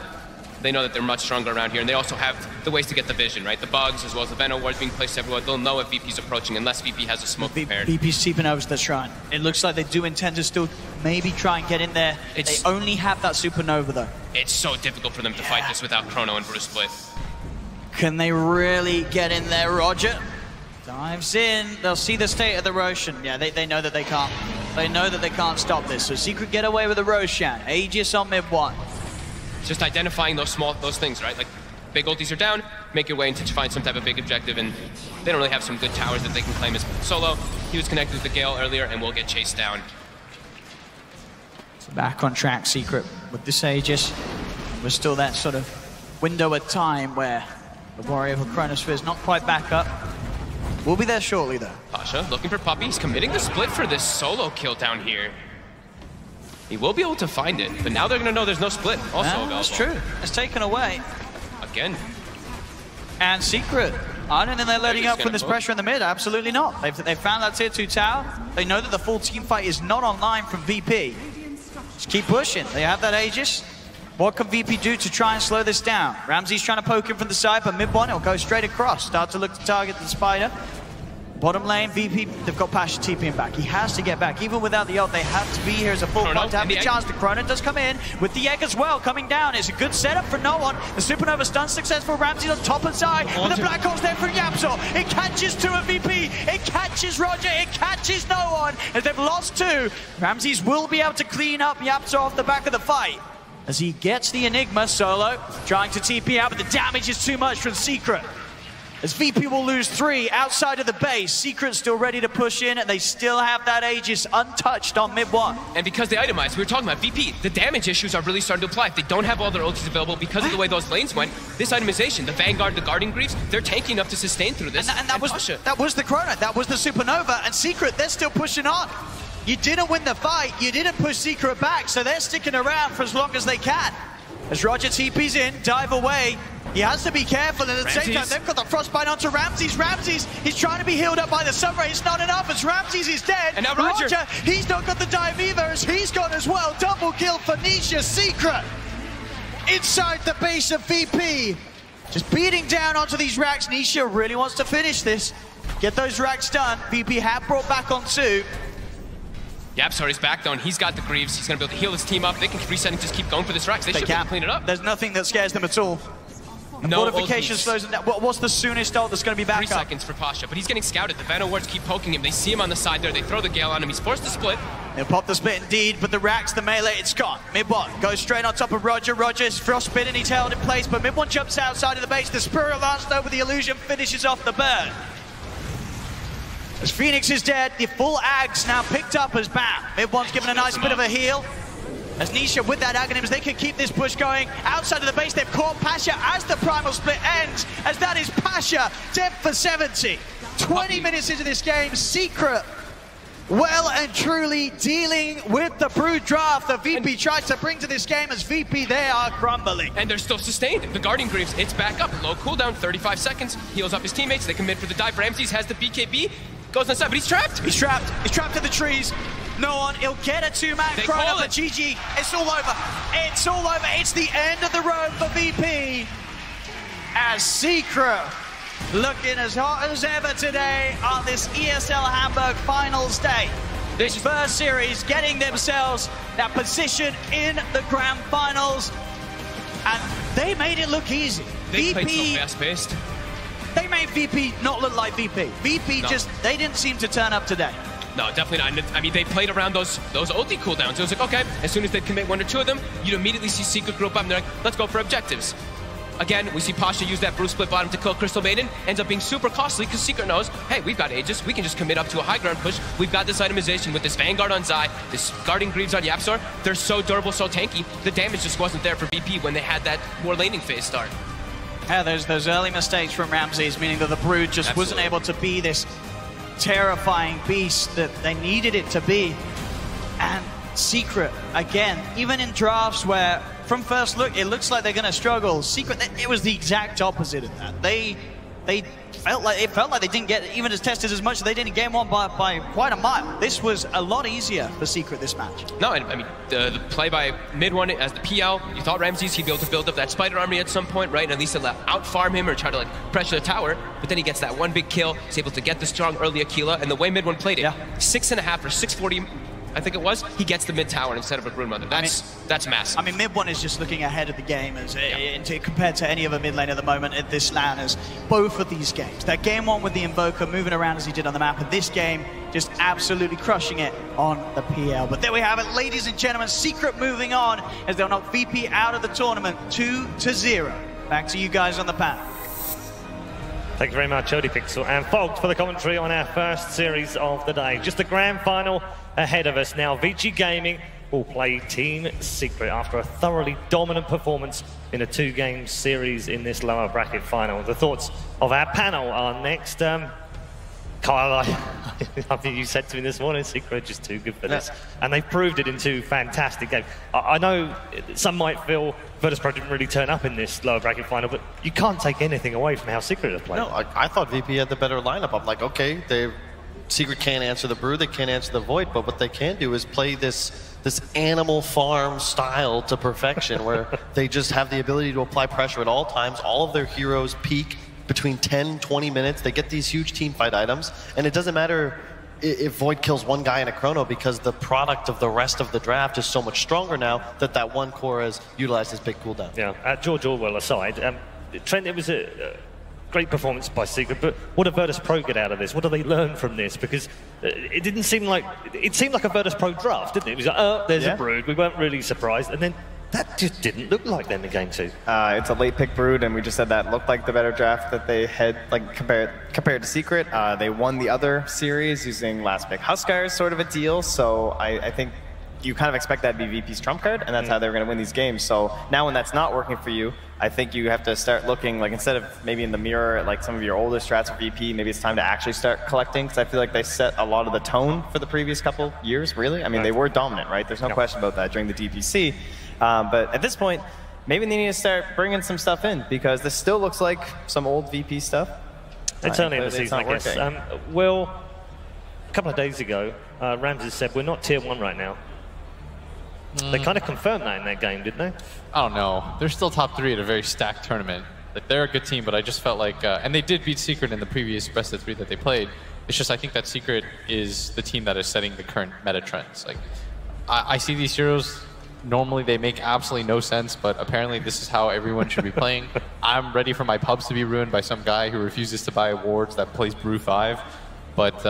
They know that they're much stronger around here, and they also have the ways to get the vision, right? The bugs, as well as the Venom wards being placed everywhere. They'll know if VP's approaching unless VP has a smoke prepared. VP's teeping over to the shrine. It looks like they do intend to still maybe try and get in there. They only have that supernova, though. It's so difficult for them to fight this without Chrono and Bruce split. Can they really get in there, Roger? Dives in. They'll see the state of the Roshan. Yeah, they know that they can't. They know that they can't stop this. So Secret get away with the Roshan. Aegis on mid 1. Just identifying those things, right? Like big ultis are down, make your way into find some type of big objective, and they don't really have some good towers that they can claim as solo. He was connected with the Gale earlier and will get chased down. So back on track, Secret with this Aegis. We're still that sort of window of time where the Warrior of Chronosphere is not quite back up. We'll be there shortly, though. Pasha looking for Puppy. He's committing the split for this solo kill down here. He will be able to find it, but now they're going to know there's no split also available. That's true. It's taken away. Again. And Secret, I don't think they're letting up from this pressure in the mid. Absolutely not. They've found that tier 2 tower. They know that the full team fight is not online from VP. Just keep pushing. They have that Aegis. What can VP do to try and slow this down? Ramsey's trying to poke him from the side, but mid 1, he'll go straight across. Start to look to target the Spider. Bottom lane, VP, they've got Pasha TPing back. He has to get back. Even without the ult, they have to be here as a full fight to have the chance. The Chrono does come in with the egg as well, coming down. It's a good setup for no one. The Supernova stun successful. Ramsey's on top and side. And the Black Hole's there for Yapzor. It catches 2 of VP. It catches Roger. It catches no one. As they've lost 2, Ramsey's will be able to clean up Yapzor off the back of the fight. As he gets the Enigma solo, trying to TP out, but the damage is too much from Secret. As VP will lose 3 outside of the base, Secret's still ready to push in, and they still have that Aegis untouched on mid 1. And because they itemized, we were talking about VP, the damage issues are really starting to apply. If they don't have all their ultis available because of the way those lanes went, this itemization, the Vanguard, the Guardian Greaves, they're tanky enough to sustain through this. And that was the Chrono, that was the Supernova, and Secret, they're still pushing on. You didn't win the fight, you didn't push Secret back, so they're sticking around for as long as they can. As Roger TP's in, dive away. He has to be careful, and at the same time, they've got the Frostbite onto Ramses. Ramses, he's trying to be healed up by the Sunray. It's not enough, as Ramses is dead. And now Roger, he's not got the dive either, as he's gone as well. Double kill for Nisha. Secret inside the base of VP. Just beating down onto these racks. Nisha really wants to finish this. Get those racks done. VP have brought back on 2. Yapzor is back down. He's got the Greaves. He's going to be able to heal his team up. They can reset and just keep going for this racks. They should be able to clean it up. There's nothing that scares them at all. No fortification slows them down. What's the soonest ult that's going to be back 3 seconds for Pasha, but he's getting scouted. The Venom wards keep poking him. They see him on the side there. They throw the Gale on him. He's forced to split. They'll pop the split indeed, but the racks, the melee, it's gone. Mid-1 goes straight on top of Roger. Roger's frostbitten, he's held in place, but Mid-1 jumps outside of the base. The Spirit lanced over the illusion, finishes off the burn. As Phoenix is dead, the full Ags now picked up as BAM. Mid-1's given a nice bit of a heal. As Nisha with that Aghanims, they can keep this push going. Outside of the base, they've caught Pasha as the primal split ends, as that is Pasha, dead for 70. 20 minutes into this game, Secret well and truly dealing with the Brood draft that VP tried to bring to this game, as VP, they are crumbling. And they're still sustained. The Guardian Greaves, it's back up. Low cooldown, 35 seconds. Heals up his teammates. They commit for the dive. Ramses has the BKB. Goes inside, but he's trapped. He's trapped. He's trapped in the trees. No one. He'll get a 2-man Chrono, but GG. It's all over. It's all over. It's the end of the road for VP. As Secret looking as hot as ever today on this ESL Hamburg finals day. This first series getting themselves that position in the grand finals. And they made it look easy. They played so fast-paced. They made VP not look like VP. VP they didn't seem to turn up today. No, definitely not. I mean, they played around those ulti cooldowns. It was like, okay, as soon as they commit 1 or 2 of them, you'd immediately see Secret group up and they're like, let's go for objectives. Again, we see Pasha use that Bruce split bottom to kill Crystal Maiden. Ends up being super costly because Secret knows, hey, we've got Aegis. We can just commit up to a high ground push. We've got this itemization with this Vanguard on Zai, this guarding Greaves on YapzOr. They're so durable, so tanky. The damage just wasn't there for VP when they had that more laning phase start. Yeah, those early mistakes from Ramses, meaning that the Brood just wasn't able to be this terrifying beast that they needed it to be. And Secret, again, even in drafts where from first look it looks like they're going to struggle, Secret, it was the exact opposite of that. They felt like they didn't get even as tested as much as they did in game one by quite a mile. This was a lot easier for Secret this match. No, I mean, the play by mid one as the PL, you thought Ramses, he'd be able to build up that spider army at some point, right? And at least out farm him or try to like pressure the tower. But then he gets that one big kill, he's able to get the strong early Aquila, and the way mid one played it, 6.5 or 640, I think it was, he gets the mid tower instead of a Broodmother. That's massive. I mean, mid one is just looking ahead of the game as compared to any other mid lane at the moment at this LAN, as both of these games. That game one with the Invoker moving around as he did on the map, and this game just absolutely crushing it on the PL. But there we have it, ladies and gentlemen, Secret moving on as they'll knock VP out of the tournament 2-0. Back to you guys on the panel. Thank you very much, ODPixel and Fogged, for the commentary on our first series of the day. Just the grand final ahead of us now. Vici Gaming will play Team Secret after a thoroughly dominant performance in a 2-game series in this lower bracket final. The thoughts of our panel are next. Kyle, I think you said to me this morning, Secret are just too good for this. And they've proved it in 2 fantastic games. I know some might feel Virtus.Pro didn't really turn up in this lower bracket final, but you can't take anything away from how Secret have played. No, I thought VP had the better lineup. I'm like, okay, Secret can't answer the Brood, they can't answer the Void, but what they can do is play this Animal Farm style to perfection, where they just have the ability to apply pressure at all times. All of their heroes peak between 10-20 minutes. They get these huge team fight items, and it doesn't matter if Void kills one guy in a chrono, because the product of the rest of the draft is so much stronger now that one core has utilized his big cooldown. Yeah, George Orwell aside, Trent, it was a great performance by Secret, but what did Virtus.Pro get out of this? What do they learn from this? Because it didn't seem like, it seemed like a Virtus.Pro draft, didn't it? It was like, oh, there's a Brood. We weren't really surprised, and then that just didn't look like them in game 2. It's a late pick Brood, and we just said that looked like the better draft that they had, like compared to Secret. They won the other series using last pick Huskar, sort of a deal. So I think you kind of expect that to be VP's trump card, and that's how they're going to win these games. So now when that's not working for you, I think you have to start looking, like, instead of maybe in the mirror at like some of your older strats for VP, maybe it's time to actually start collecting, because I feel like they set a lot of the tone for the previous couple years, really. I mean, they were dominant, right? There's no question about that during the DPC. But at this point, maybe they need to start bringing some stuff in, because this still looks like some old VP stuff. It's early in the season, I guess. Will, a couple of days ago, Ramses said, we're not tier 1 right now. They kind of confirmed that in their game, didn't they? I don't know. They're still top 3 at a very stacked tournament. Like, they're a good team, but I just felt like, and they did beat Secret in the previous best of 3 that they played. It's just I think that Secret is the team that is setting the current meta trends. Like, I see these heroes. Normally they make absolutely no sense, but apparently this is how everyone should be playing. I'm ready for my pubs to be ruined by some guy who refuses to buy awards that plays Brew 5. But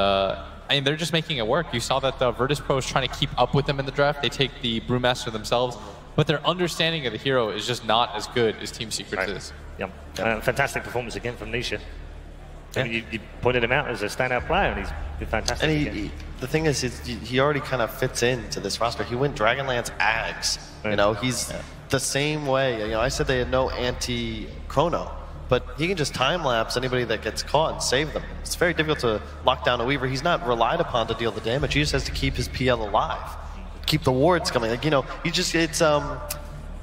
I mean, they're just making it work. You saw that Virtus.Pro is trying to keep up with them in the draft. They take the Brewmaster themselves, but their understanding of the hero is just not as good as Team Secret's is. Yeah. Fantastic performance again from Nisha. Yeah. You pointed him out as a standout player, and he's been fantastic. And the thing is, he already kind of fits into this roster. He went Dragonlance Ags. You know, he's the same way. You know, I said they had no anti-chrono, but he can just time-lapse anybody that gets caught and save them. It's very difficult to lock down a Weaver. He's not relied upon to deal the damage. He just has to keep his PL alive, keep the wards coming. Like, you know, it's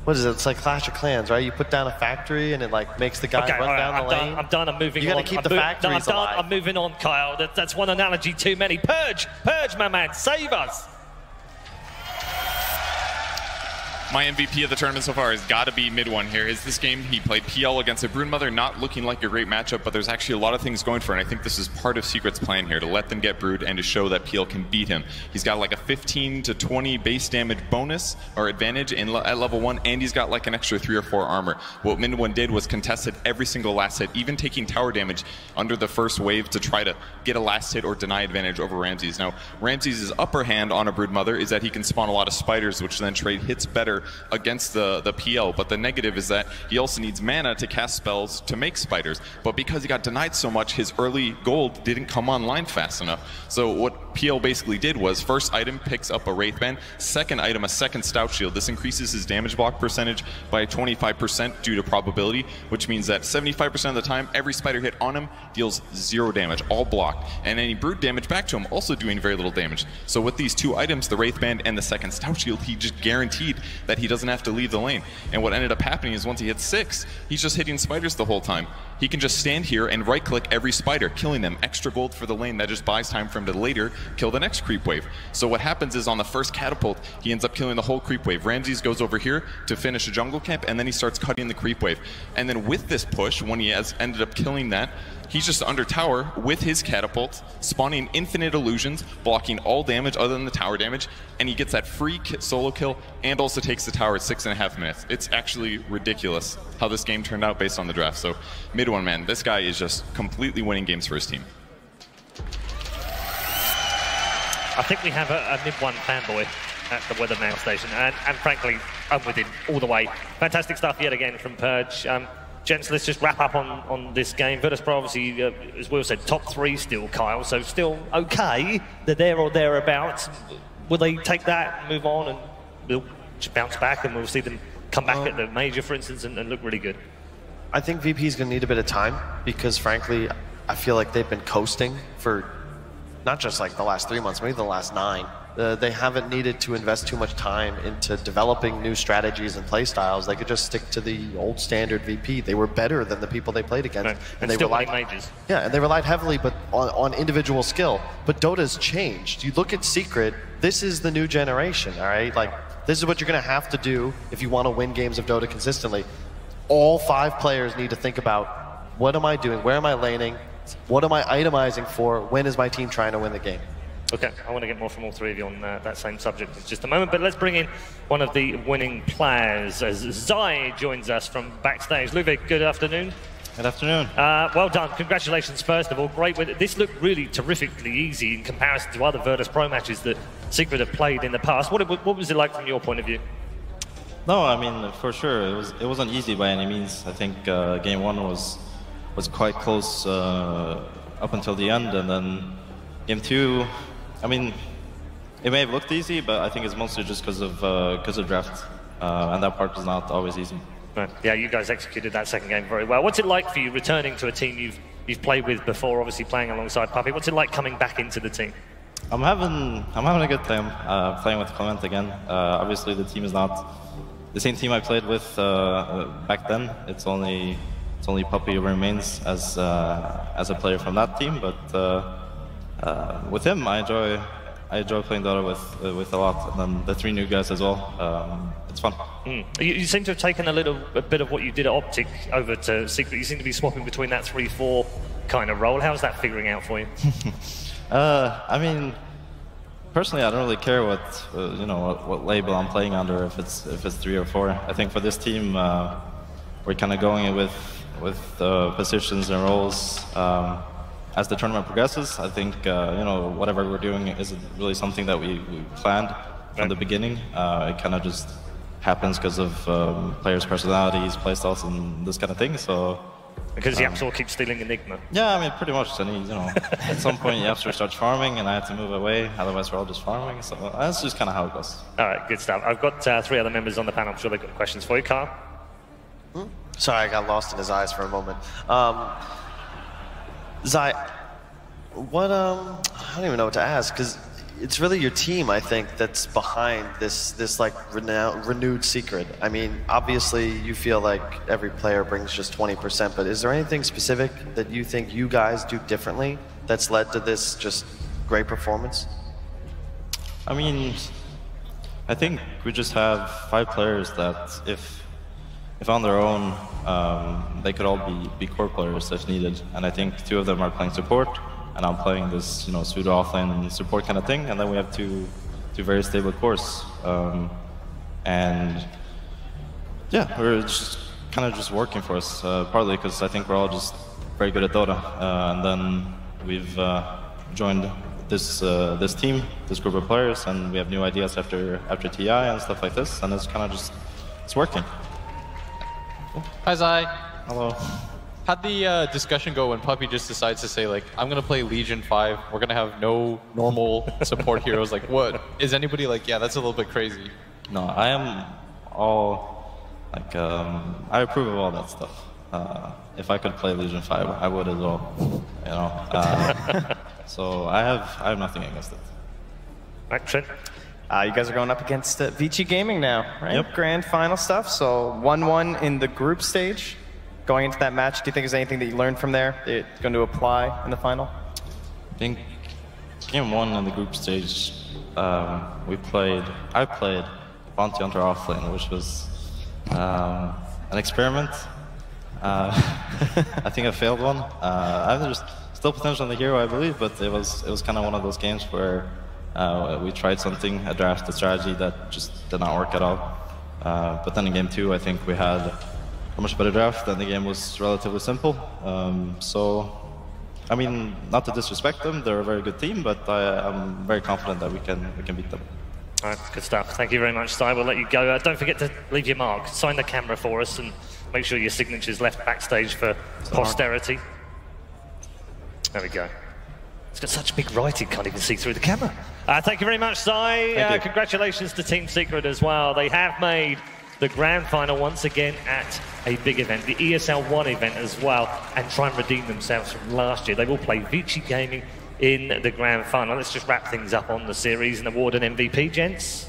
what is it? It's like Clash of Clans, right? You put down a factory and it like makes the guy run down the lane. I'm done. I'm moving on. You got to keep the factories alive. I'm moving on, Kyle. That's one analogy too many. Purge, my man, save us. My MVP of the tournament so far has got to be mid one here. Is this game he played PL against a Broodmother, not looking like a great matchup, but there's actually a lot of things going for it. And I think this is part of Secret's plan here, to let them get Brood and to show that PL can beat him. He's got like a 15 to 20 base damage bonus or advantage at level 1, and he's got like an extra 3 or 4 armor. What mid one did was contested every single last hit, even taking tower damage under the first wave to try to get a last hit or deny advantage over Ramses. Now, Ramses' upper hand on a Broodmother is that he can spawn a lot of spiders, which then trade hits better better against the PL, but the negative is that he also needs mana to cast spells to make spiders. But because he got denied so much, his early gold didn't come online fast enough. So what PL basically did was, first item picks up a Wraithband, second item a second Stout Shield. This increases his damage block percentage by 25% due to probability, which means that 75% of the time, every spider hit on him deals 0 damage, all blocked. And any brood damage back to him also doing very little damage. So with these two items, the Wraithband and the second Stout Shield, he just guaranteed that he doesn't have to leave the lane. And what ended up happening is once he hits 6, he's just hitting spiders the whole time. He can just stand here and right-click every spider, killing them. Extra gold for the lane. That just buys time for him to later kill the next creep wave. So what happens is on the first catapult, he ends up killing the whole creep wave. Ramses goes over here to finish a jungle camp, and then he starts cutting the creep wave. And then with this push, when he has ended up killing that, he's just under tower with his catapult, spawning infinite illusions, blocking all damage other than the tower damage, and he gets that free solo kill and also takes the tower at 6.5 minutes. It's actually ridiculous how this game turned out based on the draft. So mid one, man, this guy is just completely winning games for his team. I think we have a mid one fanboy at the Weatherman station, and frankly, I'm with him all the way. Fantastic stuff yet again from Purge. Gents, let's just wrap up on this game. Virtus.Pro, obviously, as Will said, top 3 still, Kyle, so still okay. They're there or thereabouts. Will they take that and move on, and we'll just bounce back, and we'll see them come back at the major, for instance, and look really good? I think VP is going to need a bit of time because, frankly, I feel like they've been coasting for not just like the last 3 months, maybe the last 9. They haven't needed to invest too much time into developing new strategies and play styles. They could just stick to the old standard VP. They were better than the people they played against. Right. And they still relied, majors. yeah, and they relied heavily but on individual skill. But Dota's changed. You look at Secret, this is the new generation, all right? Like, this is what you're going to have to do if you want to win games of Dota consistently. All 5 players need to think about, what am I doing? Where am I laning? What am I itemizing for? When is my team trying to win the game? Okay, I want to get more from all 3 of you on that same subject in just a moment, but let's bring in one of the winning players as Zai joins us from backstage. Ludwig, good afternoon. Good afternoon. Well done. Congratulations, first of all. Great. This looked really terrifically easy in comparison to other Virtus.Pro matches that Secret have played in the past. What was it like from your point of view? No, I mean, for sure, it wasn't easy by any means. I think game 1 was quite close up until the end, and then game 2, I mean, it may have looked easy, but I think it's mostly just because of draft, and that part is not always easy. Right. Yeah, you guys executed that second game very well. What's it like for you returning to a team you've played with before, obviously playing alongside Puppy? What's it like coming back into the team? I'm having a good time playing with Clement again. Obviously, the team is not the same team I played with back then. It's only Puppy who remains as a player from that team, but. With him, I enjoy playing Dota with a lot, and then the 3 new guys as well. It's fun. You seem to have taken a bit of what you did at Optic over to Secret. You seem to be swapping between that 3-4 kind of role. How's that figuring out for you? I mean, personally, I don't really care what label I'm playing under, if it's 3 or 4. I think for this team, we're kind of going with positions and roles. As the tournament progresses, I think whatever we're doing isn't really something that we planned from the beginning. It kind of just happens because of players' personalities, playstyles, and this kind of thing. So because Yapsor keeps stealing Enigma. Yeah, I mean, pretty much. I mean, at some point Yapsor starts farming, and I have to move away. Otherwise, we're all just farming. So that's just kind of how it goes. All right, good stuff. I've got 3 other members on the panel. I'm sure they've got questions for you, Carl. Sorry, I got lost in his eyes for a moment. Zai, what, I don't even know what to ask, because it's really your team, I think, that's behind this like renewed Secret. I mean, obviously you feel like every player brings just 20%, but is there anything specific that you think you guys do differently that's led to this just great performance? I mean, I think we just have 5 players that if on their own, they could all be core players if needed. And I think 2 of them are playing support, and I'm playing this, pseudo offlane support kind of thing. And then we have two very stable cores. And yeah, we're just kind of working for us, partly because I think we're all just very good at Dota. And then we've joined this team, this group of players, and we have new ideas after TI and stuff like this, and it's kind of just it's working. Hi Zai. Hello. How'd the discussion go when Puppy just decides to say, like, I'm going to play Legion 5, we're going to have no normal support heroes? Like, what? Is anybody like, yeah, that's a little bit crazy? No, I am all, like, I approve of all that stuff. If I could play Legion 5, I would as well, you know. So I have nothing against it. Right, Trent. You guys are going up against Vici Gaming now, right? Yep. Grand final stuff, so 1-1 in the group stage. Going into that match, do you think there's anything that you learned from there that's going to apply in the final? I think game 1 in the group stage, I played Bounty Hunter offlane, which was an experiment. I think I failed one. There's still potential in the hero, I believe, but it was kind of one of those games where we tried something, a strategy that just did not work at all. But then in game 2, I think we had a much better draft, and the game was relatively simple. So, I mean, not to disrespect them, they're a very good team, but I'm very confident that we can beat them. All right, good stuff. Thank you very much, Si. We'll let you go. Don't forget to leave your mark. Sign the camera for us, and make sure your signature's left backstage for posterity. There we go. It's got such big writing, can't even see through the camera. Thank you very much, Si. Congratulations to Team Secret as well. They have made the grand final once again at a big event, the ESL 1 event as well, and try and redeem themselves from last year. They will play Vici Gaming in the grand final. Let's just wrap things up on the series and award an MVP, gents.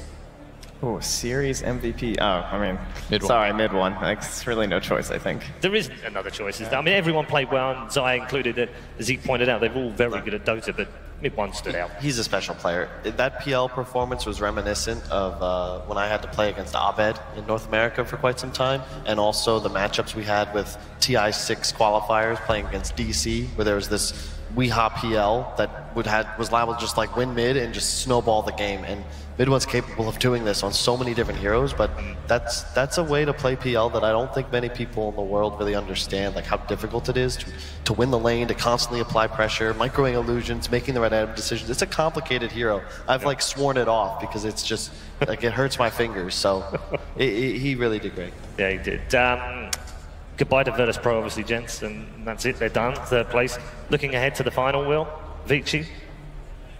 Oh, series MVP. Oh, I mean, Mid-1. Sorry, mid-1. Like, it's really no choice, I think. There isn't another choice, is there? I mean, everyone played well, and Zai included, as he pointed out, they're all very good at Dota, but mid-1 stood out. He's a special player. That PL performance was reminiscent of when I had to play against Abed in North America for quite some time, and also the matchups we had with TI6 qualifiers playing against DC, where there was this Weeha PL that was liable to just like win mid and just snowball the game. And mid-1's capable of doing this on so many different heroes, but that's a way to play PL that I don't think many people in the world really understand, like how difficult it is to win the lane, to constantly apply pressure, microing illusions, making the right item decisions. It's a complicated hero. I've like sworn it off because it's just like it hurts my fingers. So he really did great. Yeah, he did. Goodbye to Virtus.Pro, obviously, gents, and that's it. They're done. Third place. Looking ahead to the final, Will, Vici.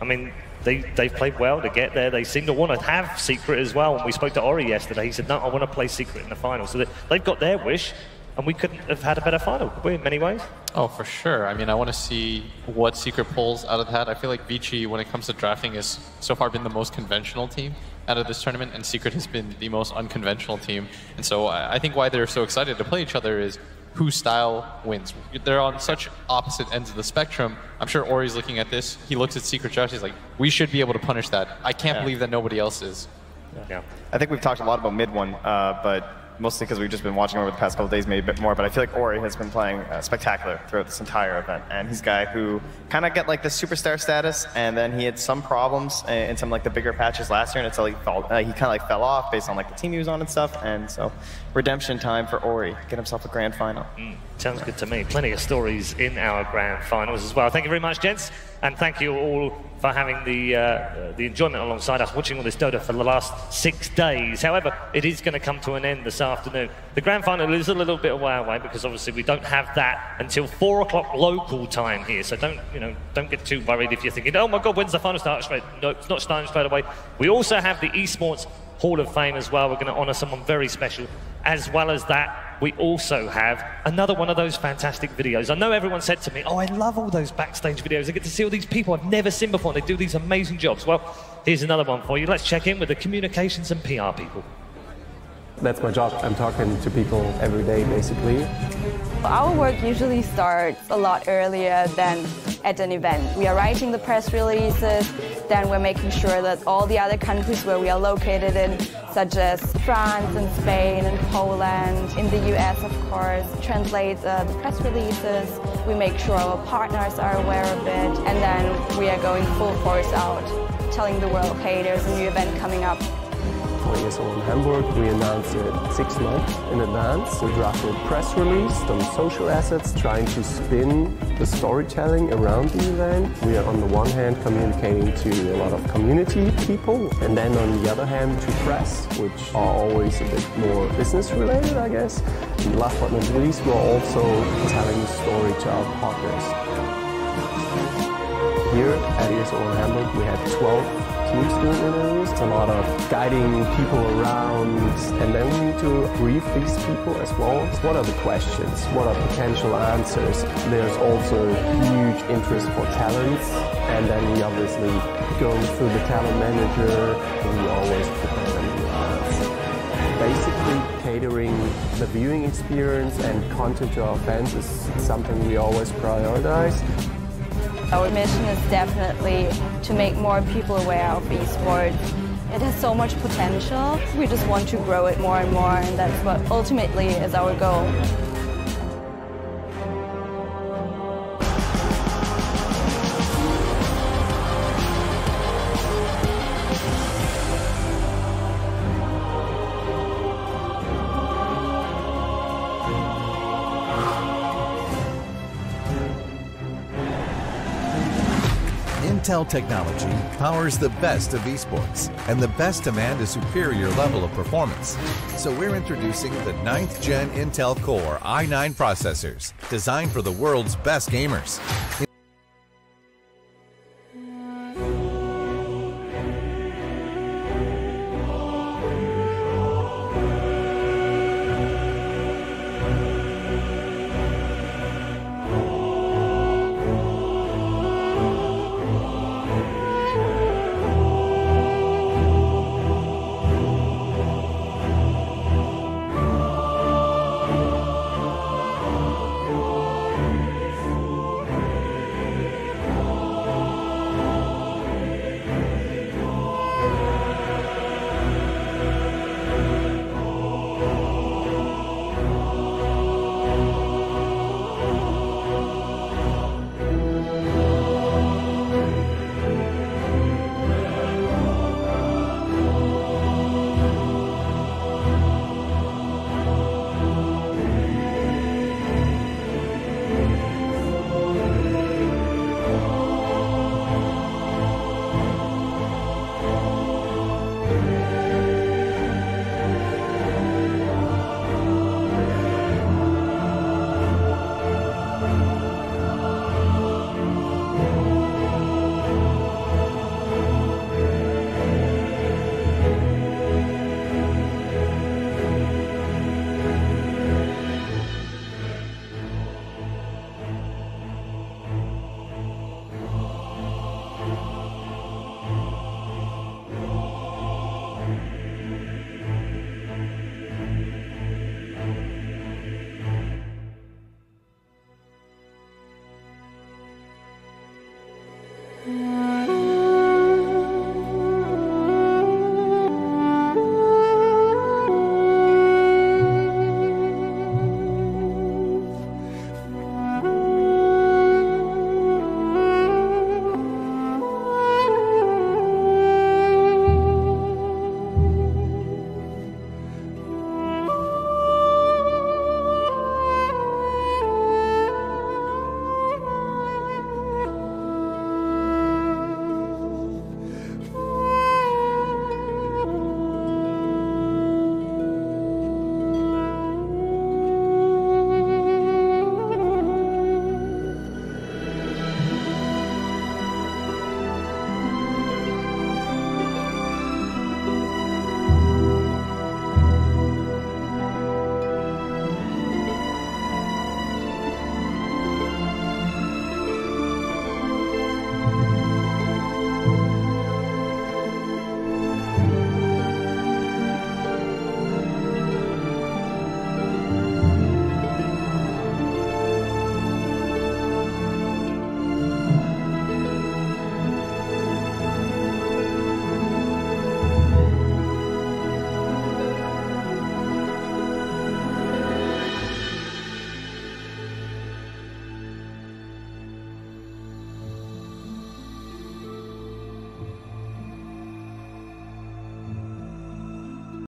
I mean, they've played well to get there. They seem to want to have Secret as well. When we spoke to Ori yesterday, he said, no, I want to play Secret in the final. So they've got their wish, and we couldn't have had a better final, could we, in many ways? Oh, for sure. I mean, I want to see what Secret pulls out of that. I feel like Vici, when it comes to drafting, has so far been the most conventional team out of this tournament, and Secret has been the most unconventional team. And so I think why they're so excited to play each other is whose style wins. They're on such opposite ends of the spectrum. I'm sure Ori's looking at this. He looks at Secret Josh, he's like, we should be able to punish that. I can't believe that nobody else is. Yeah. I think we've talked a lot about mid-1, but mostly because we've just been watching over the past couple of days, maybe a bit more, but I feel like Ori has been playing spectacular throughout this entire event. And he's a guy who kind of got like the superstar status, and then he had some problems in some like the bigger patches last year, and until he kind of like fell off based on like the team he was on and stuff. And so redemption time for Ori, get himself a grand final. Sounds good to me. Plenty of stories in our grand finals as well. Thank you very much, gents, and thank you all for having the enjoyment alongside us, watching all this Dota for the last 6 days. However, it is going to come to an end this afternoon. The grand final is a little bit away because obviously we don't have that until 4 o'clock local time here. So don't get too worried if you're thinking, oh my God, when's the final start? No, it's not starting straight away. We also have the Esports Hall of Fame as well. We're going to honor someone very special. As well as that, we also have another one of those fantastic videos. I know everyone said to me, oh, I love all those backstage videos. I get to see all these people I've never seen before, and they do these amazing jobs. Well, here's another one for you. Let's check in with the communications and PR people. That's my job. I'm talking to people every day, basically. Our work usually starts a lot earlier than at an event. We are writing the press releases, then we're making sure that all the other countries where we are located in, such as France and Spain and Poland, in the US, of course, translate the press releases. We make sure our partners are aware of it, and then we are going full force out, telling the world, hey, there's a new event coming up. for ESL in Hamburg. We announced it 6 months in advance. We drafted a press release, some social assets, trying to spin the storytelling around the event. We are on the one hand communicating to a lot of community people, and then on the other hand to press, which are always a bit more business related, I guess. And last but not least, we're also telling the story to our partners. Here at ESL in Hamburg, we had 12 teams doing interviews. It's a lot of guiding people around, and then we need to brief these people as well. What are the questions? What are potential answers? There's also huge interest for talents, and then we obviously go through the talent manager, and we always prepare them in advance. Basically, catering the viewing experience and content to our fans is something we always prioritize. Our mission is definitely to make more people aware of esports. It has so much potential. We just want to grow it more and more, and that's what ultimately is our goal. Intel technology powers the best of esports, and the best demand a superior level of performance. So we're introducing the 9th Gen Intel Core i9 processors, designed for the world's best gamers.